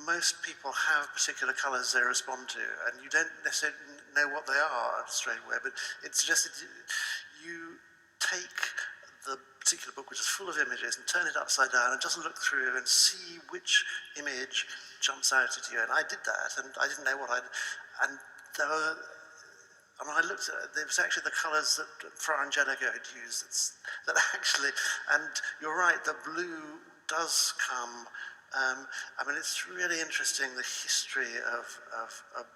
most people have particular colours they respond to, and you don't necessarily know what they are straight away, but it suggested you take the particular book, which is full of images, and turn it upside down and just look through and see which image jumps out at you. And I did that, and I didn't know what and there were, and I looked at it, there was actually the colours that Fra Angelico had used, that actually, and you're right, the blue does come. I mean, it's really interesting, the history of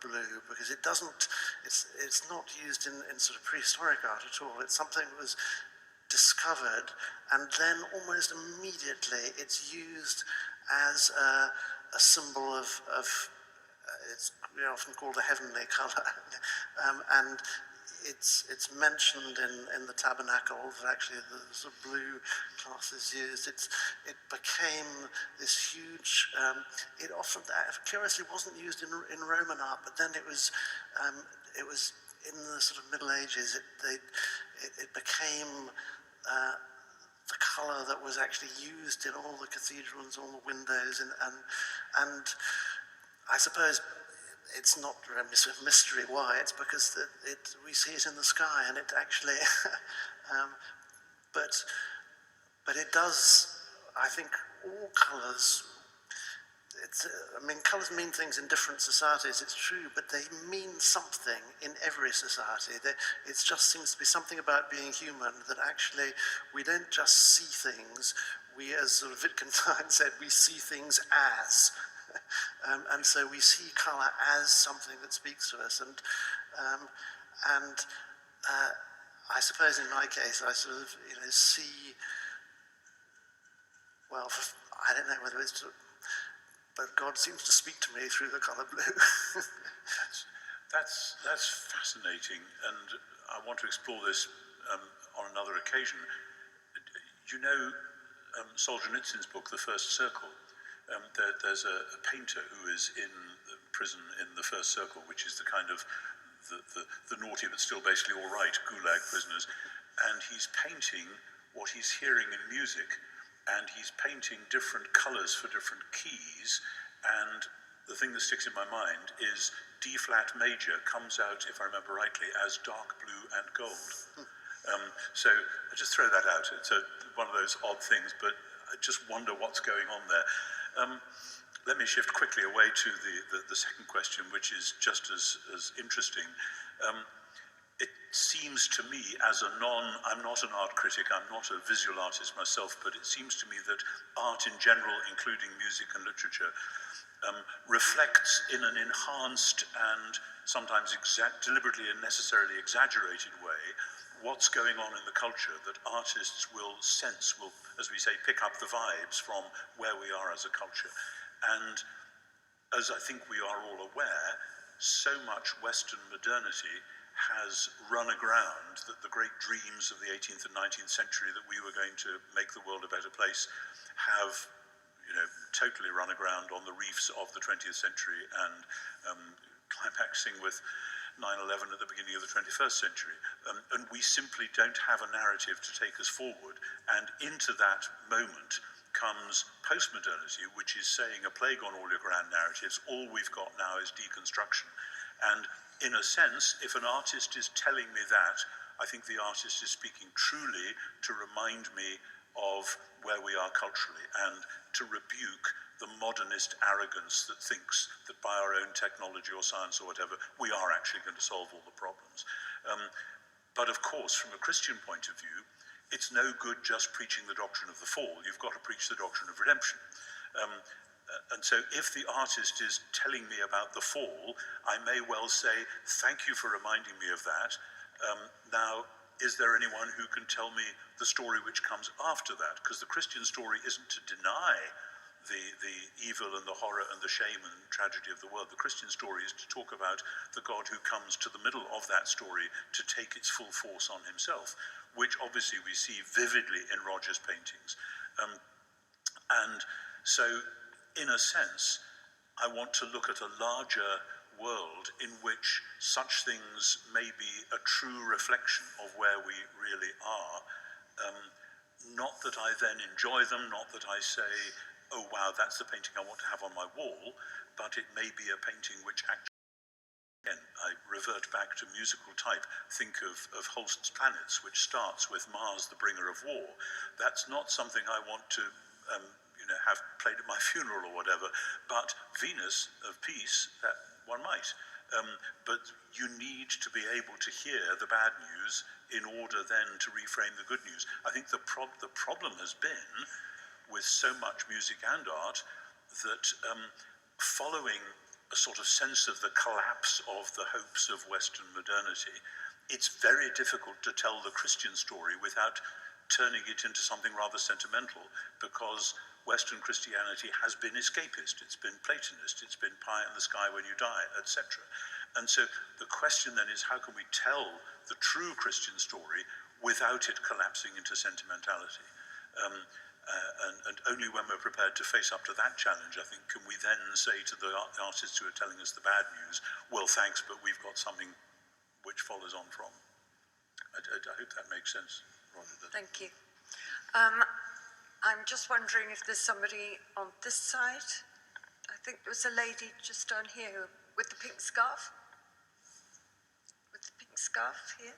blue, because it's not used in sort of prehistoric art at all. It's something that was discovered, and then almost immediately it's used as a symbol of it's often called a heavenly colour, and it's mentioned in the Tabernacle that actually the sort of blue class is used. It became this huge. It often, curiously, wasn't used in Roman art, but then it was in the sort of Middle Ages. It became the colour that was actually used in all the cathedrals, all the windows, and I suppose. It's not a mystery why, it's because we see it in the sky, and it actually, but it does, I think, all colours, colours mean things in different societies, it's true, but they mean something in every society. It just seems to be something about being human that actually we don't just see things, we, as sort of Wittgenstein said, we see things as. And so we see colour as something that speaks to us, and I suppose in my case I sort of see, well, I don't know whether it's, but God seems to speak to me through the colour blue. That's fascinating, and I want to explore this on another occasion. You know Solzhenitsyn's book, The First Circle. There's a painter who is in prison in the First Circle, which is the kind of the naughty but still basically all right Gulag prisoners, and he's painting what he's hearing in music, and he's painting different colours for different keys, and the thing that sticks in my mind is D flat major comes out, if I remember rightly, as dark blue and gold. So I just throw that out. It's one of those odd things, but I just wonder what's going on there. Let me shift quickly away to the second question, which is just as interesting. It seems to me, I'm not an art critic, I'm not a visual artist myself, but it seems to me that art in general, including music and literature, reflects in an enhanced and sometimes deliberately and necessarily exaggerated way what's going on in the culture that artists will sense, will, as we say, pick up the vibes from where we are as a culture. And as I think we are all aware, so much Western modernity has run aground that the great dreams of the 18th and 19th century that we were going to make the world a better place have, totally run aground on the reefs of the 20th century and climaxing with 9/11 at the beginning of the 21st century. And we simply don't have a narrative to take us forward. And into that moment comes postmodernity, which is saying a plague on all your grand narratives. All we've got now is deconstruction. And in a sense, if an artist is telling me that, I think the artist is speaking truly to remind me of where we are culturally and to rebuke the modernist arrogance that thinks that by our own technology or science or whatever, we are actually going to solve all the problems. But of course, from a Christian point of view, it's no good just preaching the doctrine of the fall. You've got to preach the doctrine of redemption. And so if the artist is telling me about the fall, I may well say, thank you for reminding me of that. Now, is there anyone who can tell me the story which comes after that? Because the Christian story isn't to deny the evil and the horror and the shame and tragedy of the world. The Christian story is to talk about the God who comes to the middle of that story to take its full force on himself, which obviously we see vividly in Roger's paintings. And so, in a sense, I want to look at a larger world in which such things may be a true reflection of where we really are. Not that I then enjoy them, not that I say, oh wow, that's the painting I want to have on my wall, but it may be a painting which actually, again, I revert back to musical type. Think of Holst's Planets, which starts with Mars, the bringer of war. That's not something I want to have played at my funeral or whatever, but Venus of Peace, that one might. But you need to be able to hear the bad news in order then to reframe the good news. I think the problem has been with so much music and art that following a sort of sense of the collapse of the hopes of Western modernity, it's very difficult to tell the Christian story without turning it into something rather sentimental, because Western Christianity has been escapist, it's been Platonist, it's been pie in the sky when you die, etc. And so the question then is, how can we tell the true Christian story without it collapsing into sentimentality? And only when we're prepared to face up to that challenge, I think, can we then say to the artists who are telling us the bad news, well, thanks, but we've got something which follows on from. I hope that makes sense. Thank you. I'm just wondering if there's somebody on this side. I think there was a lady just down here with the pink scarf. With the pink scarf here.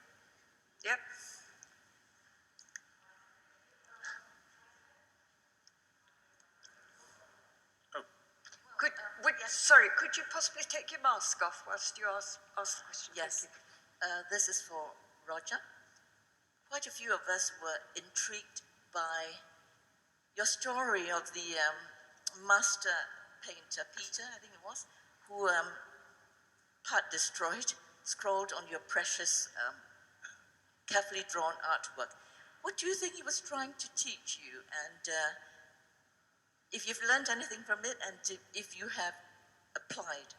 Yep. Sorry, could you possibly take your mask off whilst you ask the question? Yes. This is for Roger. Quite a few of us were intrigued by your story of the master painter, Peter, I think it was, who, part destroyed, scrawled on your precious, carefully drawn artwork. What do you think he was trying to teach you? And if you've learned anything from it, and if you have applied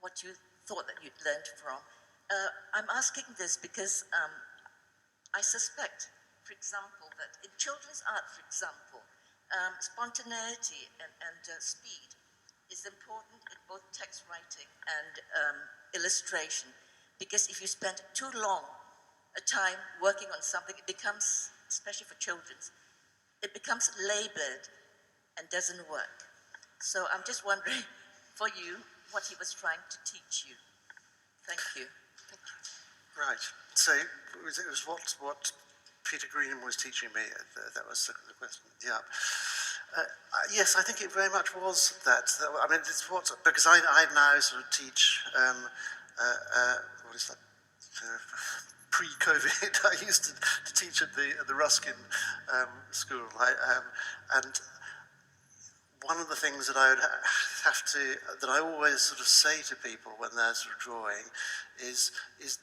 what you thought that you'd learned from. I'm asking this because I suspect, for example, that in children's art, for example, spontaneity and speed is important in both text writing and illustration, because if you spend too long a time working on something, it becomes, especially for children's, it becomes labored and doesn't work. So I'm just wondering, for you, what he was trying to teach you. Thank you. Right. So it was what Peter Green was teaching me. That was the question. Yeah. Yes, I think it very much was that. I mean, it's what, because I now sort of teach. What is that? Pre-COVID, I used to teach at the Ruskin school, and one of the things that that I always sort of say to people when they're sort of drawing is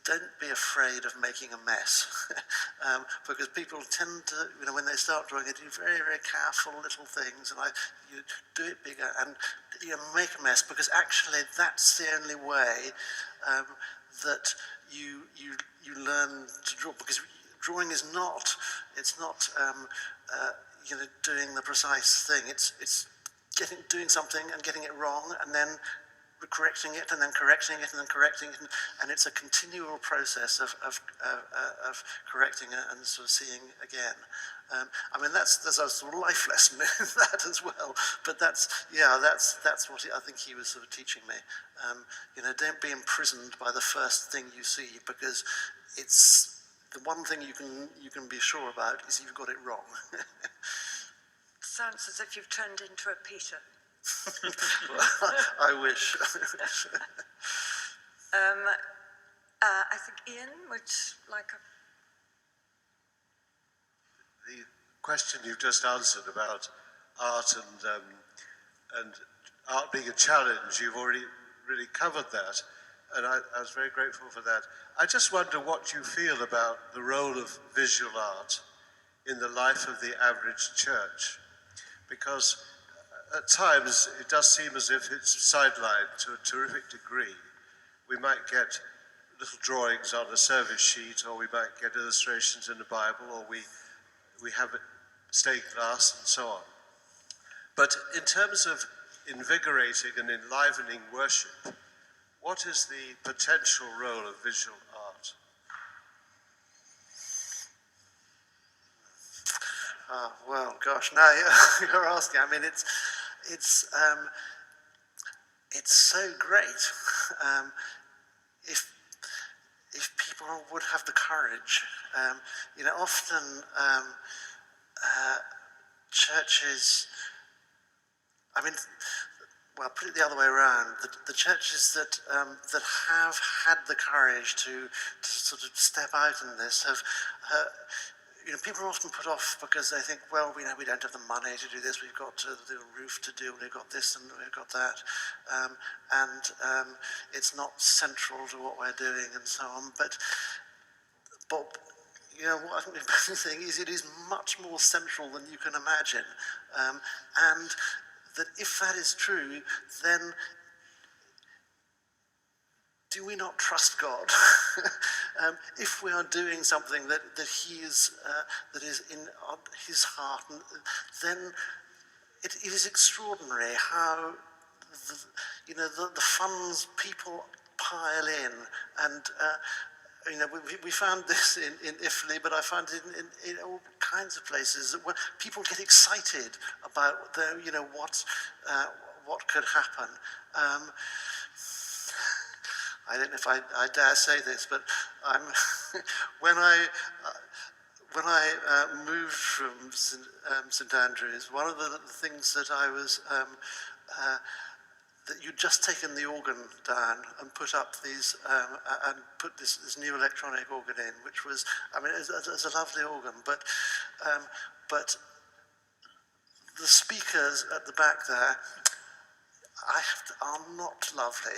don't be afraid of making a mess. Because people tend to, when they start drawing, they do very, very careful little things, and you do it bigger and make a mess, because actually that's the only way that you learn to draw, because drawing is not, doing the precise thing. It's doing something and getting it wrong, and then correcting it, and then correcting it, and then correcting it, and it's a continual process of correcting it and sort of seeing again. There's a sort of life lesson in that as well. But that's what I think he was sort of teaching me. Don't be imprisoned by the first thing you see, because it's the one thing you can be sure about is you've got it wrong. Sounds as if you've turned into a Peter. Well, I wish. I think Ian would like a... The question you've just answered about art and art being a challenge, you've already really covered that, and I was very grateful for that. I just wonder what you feel about the role of visual art in the life of the average church, because at times it does seem as if it's sidelined to a terrific degree. We might get little drawings on a service sheet, or we might get illustrations in the Bible, or we have stained glass and so on. But in terms of invigorating and enlivening worship, what is the potential role of visual art? Well, gosh, now you're asking. It's so great if people would have the courage. Often churches. Put it the other way around. The churches that have had the courage to sort of step out in this have. People are often put off because they think, well, we don't have the money to do this. We've got the roof to do. We've got this and we've got that, and it's not central to what we're doing and so on. But what I think the important thing is it is much more central than you can imagine, and that if that is true, then do we not trust God? If we are doing something that He is that is in His heart, then it is extraordinary how the funds people pile in, and we found this in Italy, but I found it in all kinds of places where people get excited about what could happen. I don't know if I dare say this, but when I moved from St Andrews, one of the things that I was that you'd just taken the organ down and put up these and put this new electronic organ in, which was it's a lovely organ, but the speakers at the back there are not lovely.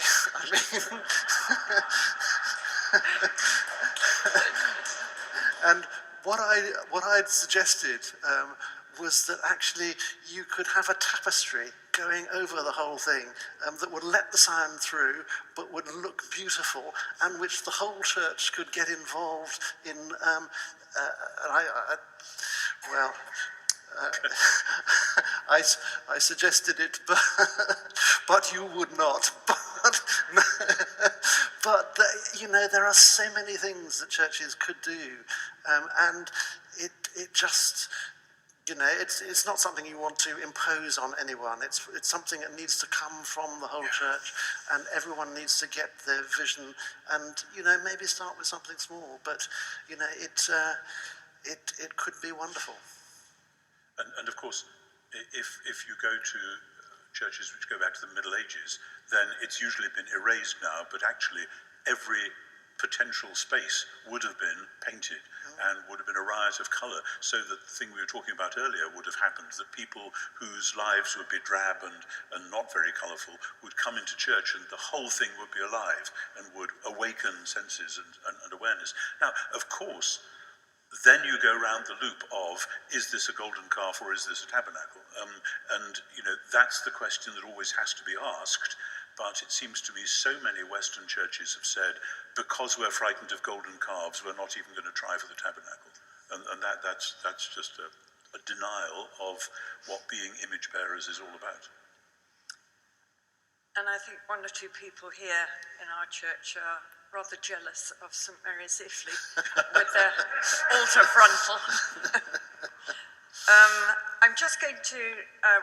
And what I'd suggested was that actually you could have a tapestry going over the whole thing that would let the sound through, but would look beautiful, and which the whole church could get involved in. I suggested it, but you would not. But there are so many things that churches could do, and it just. It's not something you want to impose on anyone. It's something that needs to come from the whole church, and everyone needs to get their vision, and maybe start with something small, but it could be wonderful. And of course, if you go to churches which go back to the Middle Ages, then it's usually been erased now, but actually every potential space would have been painted and would have been a riot of colour, so that the thing we were talking about earlier would have happened, that people whose lives would be drab and not very colourful would come into church and the whole thing would be alive and would awaken senses and awareness. Now, of course, then you go round the loop of, is this a golden calf or is this a tabernacle? And, you know, that's the question that always has to be asked. But it seems to me so many Western churches have said, because we're frightened of golden calves, we're not even going to try for the tabernacle. And that's just a denial of what being image bearers is all about. And I think one or two people here in our church are rather jealous of St. Mary's Italy with their altar frontal. I'm just going to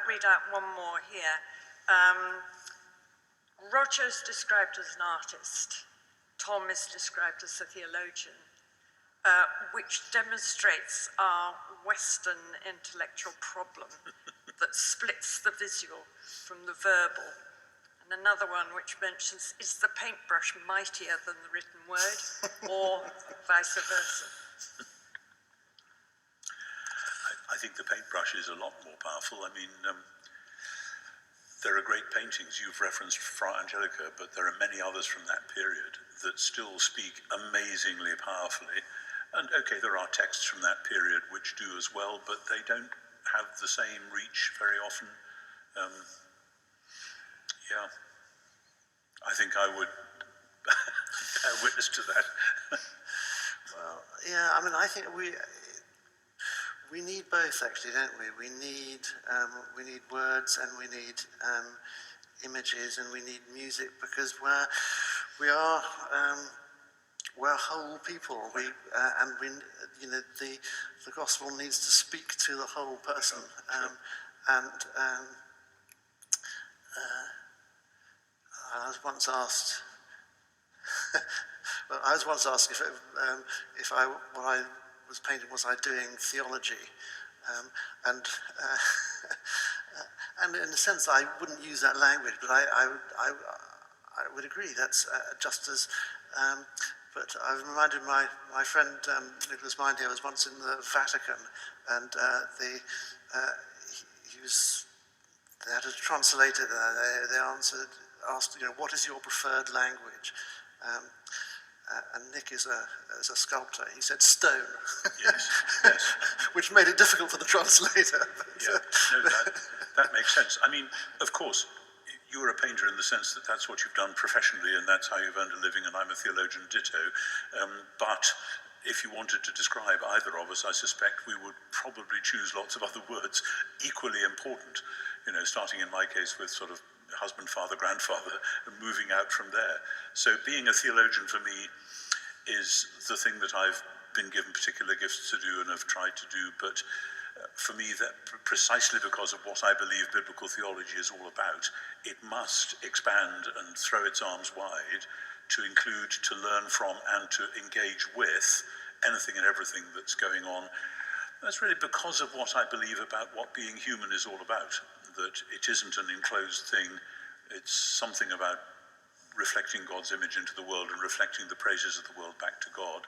read out one more here. Roger's described as an artist. Tom is described as a theologian, which demonstrates our Western intellectual problem that splits the visual from the verbal. And another one which mentions, is the paintbrush mightier than the written word, or vice versa? I think the paintbrush is a lot more powerful. I mean, there are great paintings. You've referenced Fra Angelica, but there are many others from that period that still speak amazingly powerfully. And okay, there are texts from that period which do as well, but they don't have the same reach very often. Yeah, I think I would bear witness to that. Well, yeah, I mean, I think we need both, actually, don't we? We need words, and we need images, and we need music, because we're whole people. The gospel needs to speak to the whole person, I was once asked. Well, I was once asked if what I was painting, was I doing theology? And in a sense, I wouldn't use that language, but I would agree. That's just as. But I reminded my friend Nicholas Mind here was once in the Vatican, and they had a translator there. They asked, what is your preferred language? And Nick is a sculptor. He said stone. Yes. Which made it difficult for the translator. Yeah, no, that makes sense. I mean, of course, you're a painter in the sense that that's what you've done professionally and that's how you've earned a living, and I'm a theologian ditto. But if you wanted to describe either of us, I suspect we would probably choose lots of other words equally important, starting in my case with sort of husband, father, grandfather, and moving out from there. So being a theologian for me is the thing that I've been given particular gifts to do and have tried to do, but for me, that precisely because of what I believe biblical theology is all about, it must expand and throw its arms wide to include, to learn from, and to engage with anything and everything that's going on. That's really because of what I believe about what being human is all about, that it isn't an enclosed thing, it's something about reflecting God's image into the world and reflecting the praises of the world back to God.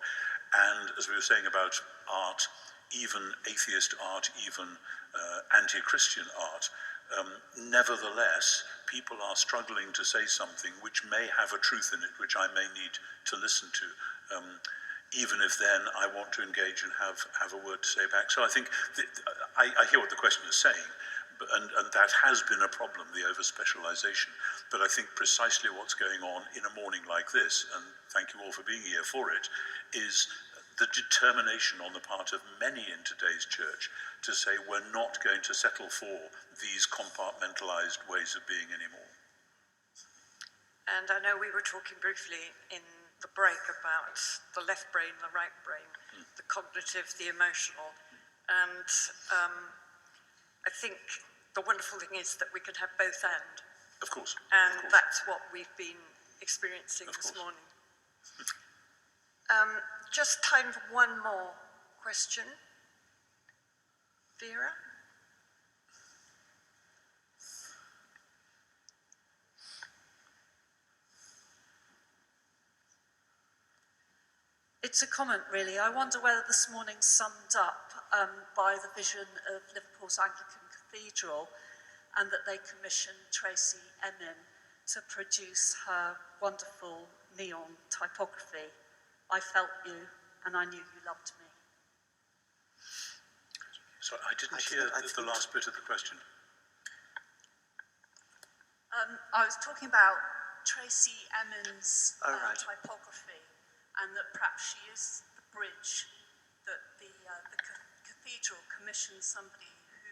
And as we were saying about art, even atheist art, even anti-Christian art, nevertheless, people are struggling to say something which may have a truth in it, which I may need to listen to, even if then I want to engage and have a word to say back. So I think, I hear what the question is saying, and that has been a problem, the over-specialization. But I think precisely what's going on in a morning like this, and thank you all for being here for it, is the determination on the part of many in today's church to say we're not going to settle for these compartmentalized ways of being anymore. And I know we were talking briefly in the break about the left brain, the right brain, the cognitive, the emotional. And I think the wonderful thing is that we can have both and. Of course. And that's what we've been experiencing this morning. Just time for one more question. Vera? It's a comment, really. I wonder whether this morning's summed up by the vision of Liverpool's Anglican Cathedral, and that they commissioned Tracy Emin to produce her wonderful neon typography. I felt you, and I knew you loved me. So I didn't hear the last bit of the question. I was talking about Tracy Emin's right. typography, and that perhaps she is the bridge that the cathedral commissions somebody who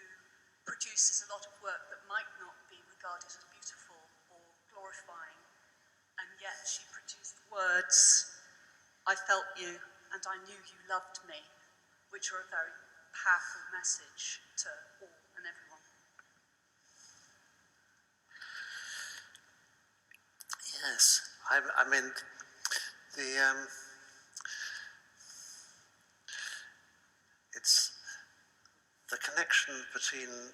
produces a lot of work that might not be regarded as beautiful or glorifying, and yet she produced words, I felt you and I knew you loved me, which are a very powerful message to all and everyone. Yes, I mean, it's the connection between,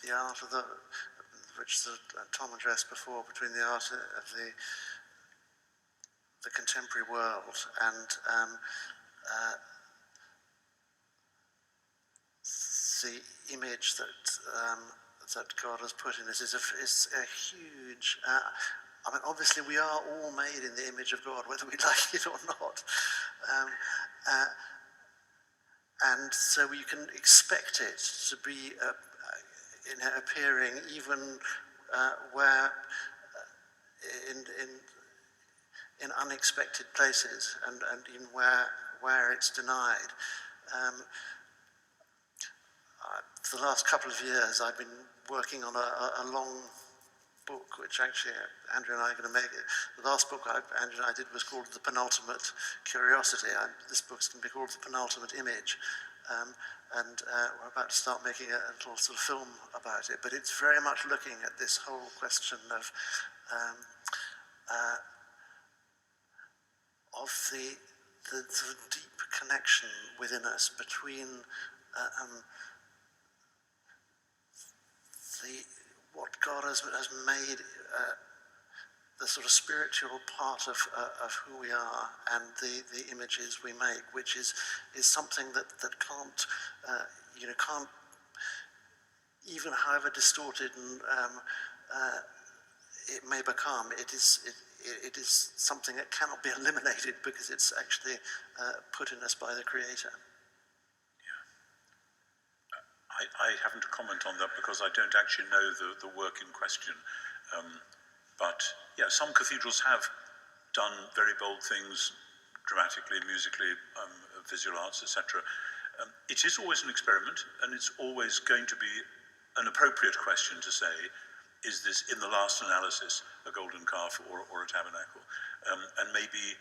the art of which Tom addressed before, between the art of the contemporary world and the image that God has put in us is a huge. I mean, obviously, we are all made in the image of God, whether we like it or not. And so you can expect it to be appearing even where in unexpected places, and even where it's denied. For the last couple of years, I've been working on a long book, which actually Andrew and I are going to make it. The last book Andrew and I did was called The Penultimate Curiosity. This book's going to be called The Penultimate Image. And we're about to start making a little sort of film about it. But it's very much looking at this whole question of the sort of deep connection within us between what God has made the sort of spiritual part of who we are, and the images we make, which is something that can't can't, even however distorted and it may become, it is something that cannot be eliminated, because it's actually put in us by the Creator. I haven't to comment on that because I don't actually know the work in question. But yeah, some cathedrals have done very bold things, dramatically, musically, visual arts, etc. It is always an experiment, and it's always going to be an appropriate question to say, is this, in the last analysis, a golden calf or a tabernacle? And maybe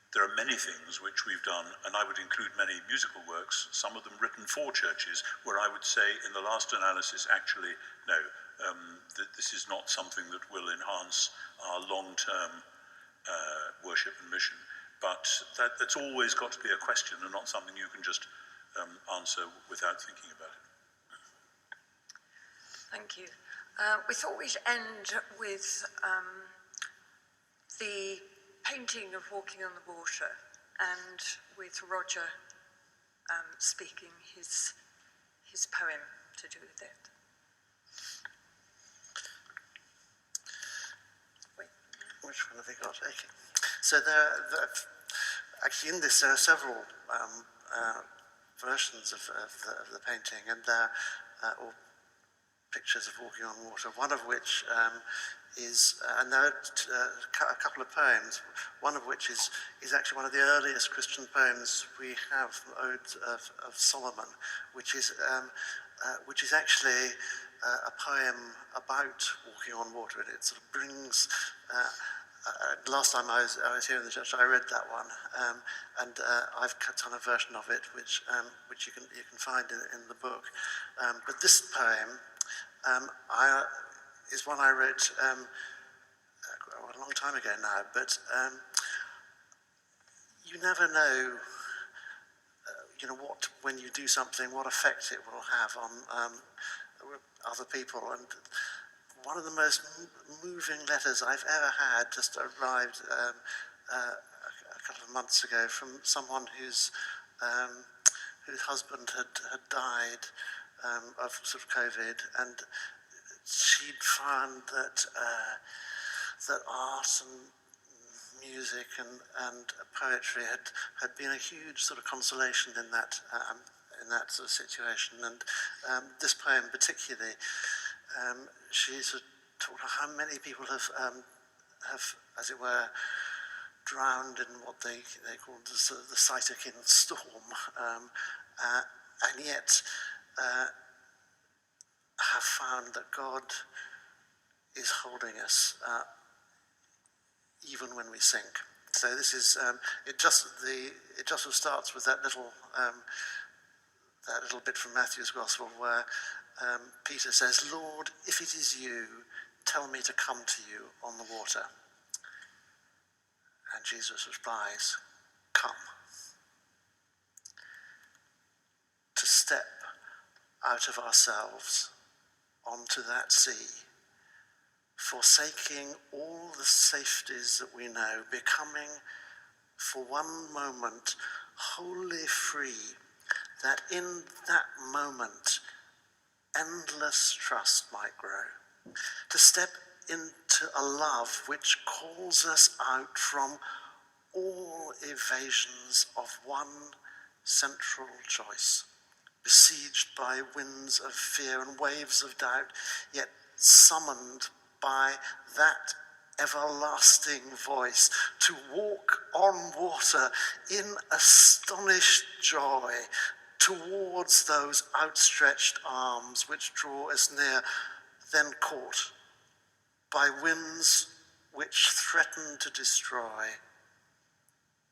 there are many things which we've done, and I would include many musical works, some of them written for churches, where I would say in the last analysis, actually, no, this is not something that will enhance our long-term worship and mission. But that's always got to be a question, and not something you can just answer without thinking about it. Thank you. We thought we'd end with the painting of Walking on the Water, and with Roger speaking his poem to do with it. Which one have we got? Okay. So actually in this there are several versions of the painting, and they're all pictures of walking on water, one of which is, and there are a couple of poems, one of which is actually one of the earliest Christian poems we have, Odes of Solomon, which is actually a poem about walking on water, and it sort of brings, last time I was here in the church, I read that one, and I've done a version of it, which you can find in the book. But this poem is one I read a long time ago now, but you never know, what, when you do something, what effect it will have on other people. And one of the most moving letters I've ever had just arrived a couple of months ago from someone whose husband had died of sort of COVID, and she'd found that that art and music and poetry had been a huge sort of consolation in that sort of situation. And this poem particularly, she sort of talked about how many people have, as it were, drowned in what they called the cytokine storm, and yet have found that God is holding us even when we sink. So this is it just starts with that little bit from Matthew's Gospel where Peter says, "Lord, if it is you, tell me to come to you on the water." And Jesus replies, "Come." To step out of ourselves onto that sea, forsaking all the safeties that we know, becoming for one moment wholly free, that in that moment endless trust might grow. To step into a love which calls us out from all evasions of one central choice, besieged by winds of fear and waves of doubt, yet summoned by that everlasting voice to walk on water in astonished joy towards those outstretched arms which draw us near, then caught by winds which threaten to destroy,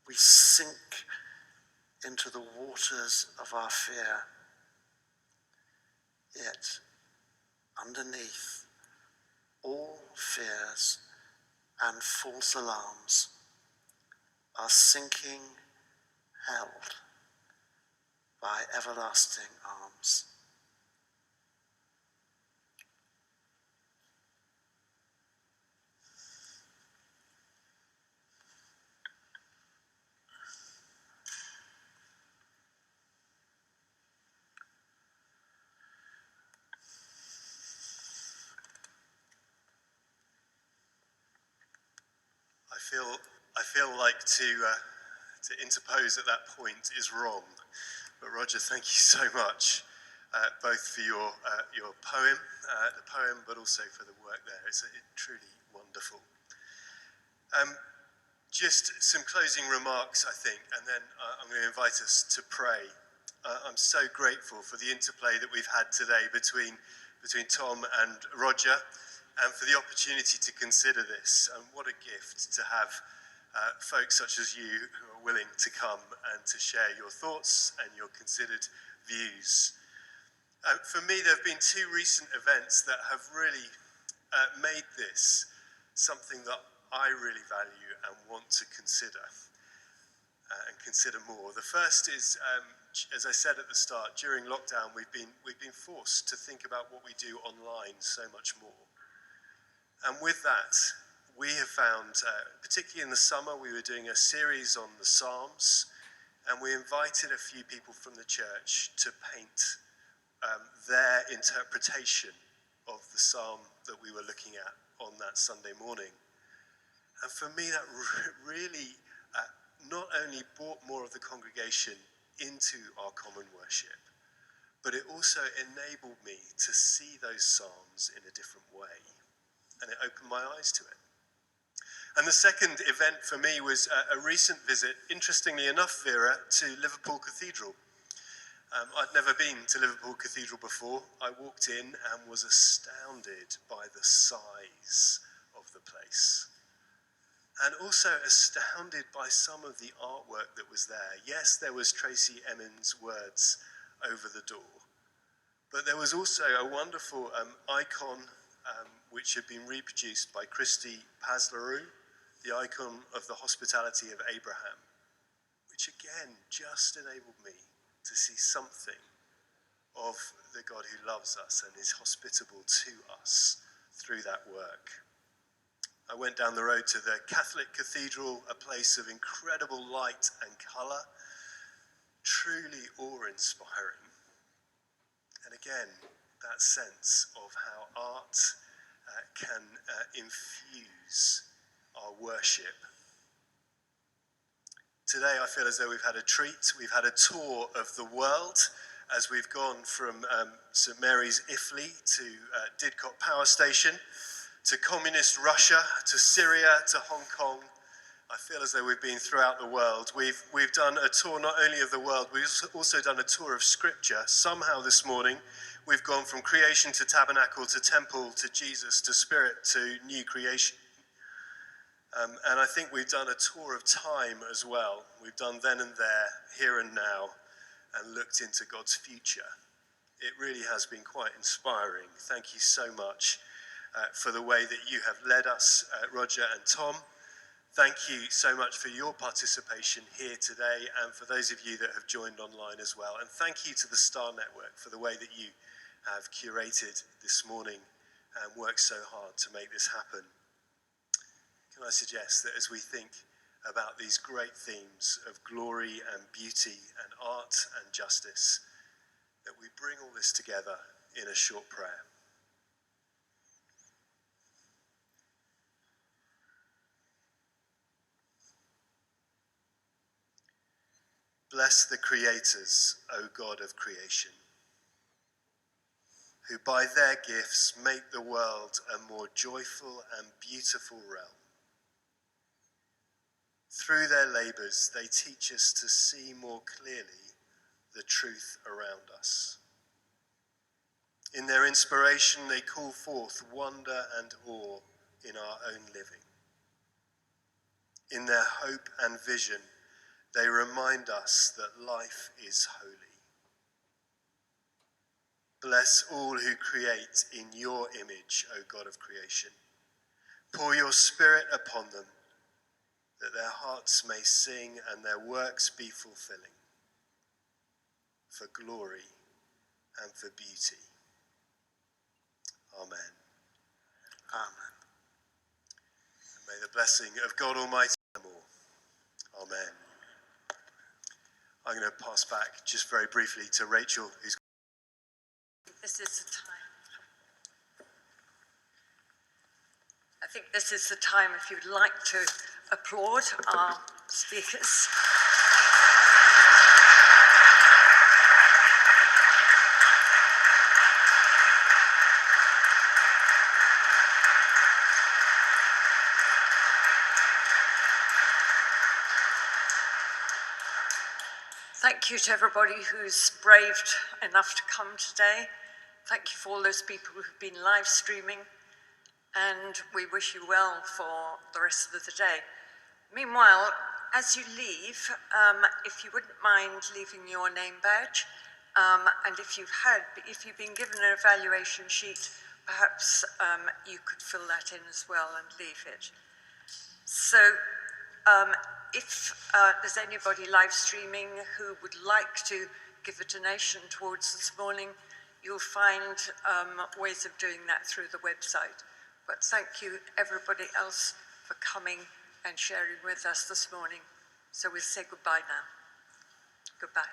we sink into the waters of our fear. Yet underneath all fears and false alarms are sinking, held by everlasting arms. I feel like to interpose at that point is wrong, but Roger, thank you so much, both for your poem, but also for the work there. It's truly wonderful. Just some closing remarks, I think, and then I'm going to invite us to pray. I'm so grateful for the interplay that we've had today between Tom and Roger, and for the opportunity to consider this. And what a gift to have folks such as you who are willing to come and to share your thoughts and your considered views. For me, there have been two recent events that have really made this something that I really value and want to consider and consider more. The first is, as I said at the start, during lockdown, we've been forced to think about what we do online so much more. And with that, we have found, particularly in the summer, we were doing a series on the Psalms, and we invited a few people from the church to paint their interpretation of the Psalm that we were looking at on that Sunday morning. And for me, that really not only brought more of the congregation into our common worship, but it also enabled me to see those Psalms in a different way. And it opened my eyes to it. And the second event for me was a recent visit, interestingly enough, Vera, to Liverpool Cathedral. I'd never been to Liverpool Cathedral before. I walked in and was astounded by the size of the place. And also astounded by some of the artwork that was there. Yes, there was Tracy Emin's words over the door. But there was also a wonderful icon which had been reproduced by Christy Paslarou, the icon of the hospitality of Abraham, which again just enabled me to see something of the God who loves us and is hospitable to us through that work. I went down the road to the Catholic Cathedral, a place of incredible light and colour, truly awe-inspiring. And again, that sense of how art can infuse our worship. Today I feel as though we've had a treat. We've had a tour of the world as we've gone from St Mary's Ifley to Didcot Power Station, to communist Russia, to Syria, to Hong Kong. I feel as though we've been throughout the world. We've done a tour not only of the world, we've also done a tour of Scripture. Somehow this morning, we've gone from creation to tabernacle to temple to Jesus to Spirit to new creation. And I think we've done a tour of time as well. We've done then and there, here and now, and looked into God's future. It really has been quite inspiring. Thank you so much for the way that you have led us, Roger and Tom. Thank you so much for your participation here today and for those of you that have joined online as well. And thank you to the Star Network for the way that you have curated this morning and worked so hard to make this happen. Can I suggest that as we think about these great themes of glory and beauty and art and justice, that we bring all this together in a short prayer. Bless the creators, O God of creation, who by their gifts make the world a more joyful and beautiful realm. Through their labours, they teach us to see more clearly the truth around us. In their inspiration, they call forth wonder and awe in our own living. In their hope and vision, they remind us that life is holy. Bless all who create in your image, O God of creation. Pour your Spirit upon them, that their hearts may sing and their works be fulfilling, for glory and for beauty. Amen. Amen. And may the blessing of God Almighty be with all. Amen. I'm going to pass back just very briefly to Rachel, who's... This is the time. I think this is the time if you'd like to applaud our speakers. Thank you to everybody who's braved enough to come today. Thank you for all those people who've been live streaming, and we wish you well for the rest of the day. Meanwhile, as you leave, if you wouldn't mind leaving your name badge, and if you've been given an evaluation sheet, perhaps you could fill that in as well and leave it. So, if there's anybody live streaming who would like to give a donation towards this morning, you'll find ways of doing that through the website. But thank you everybody else for coming and sharing with us this morning. So we'll say goodbye now. Goodbye.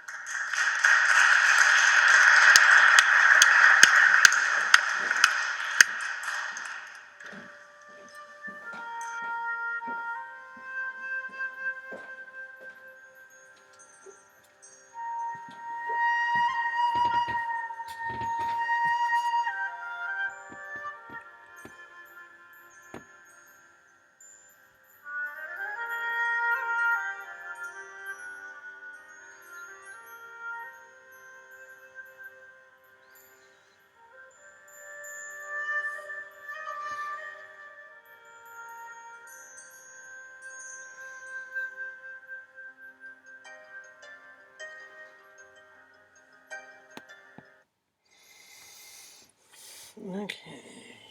Okay.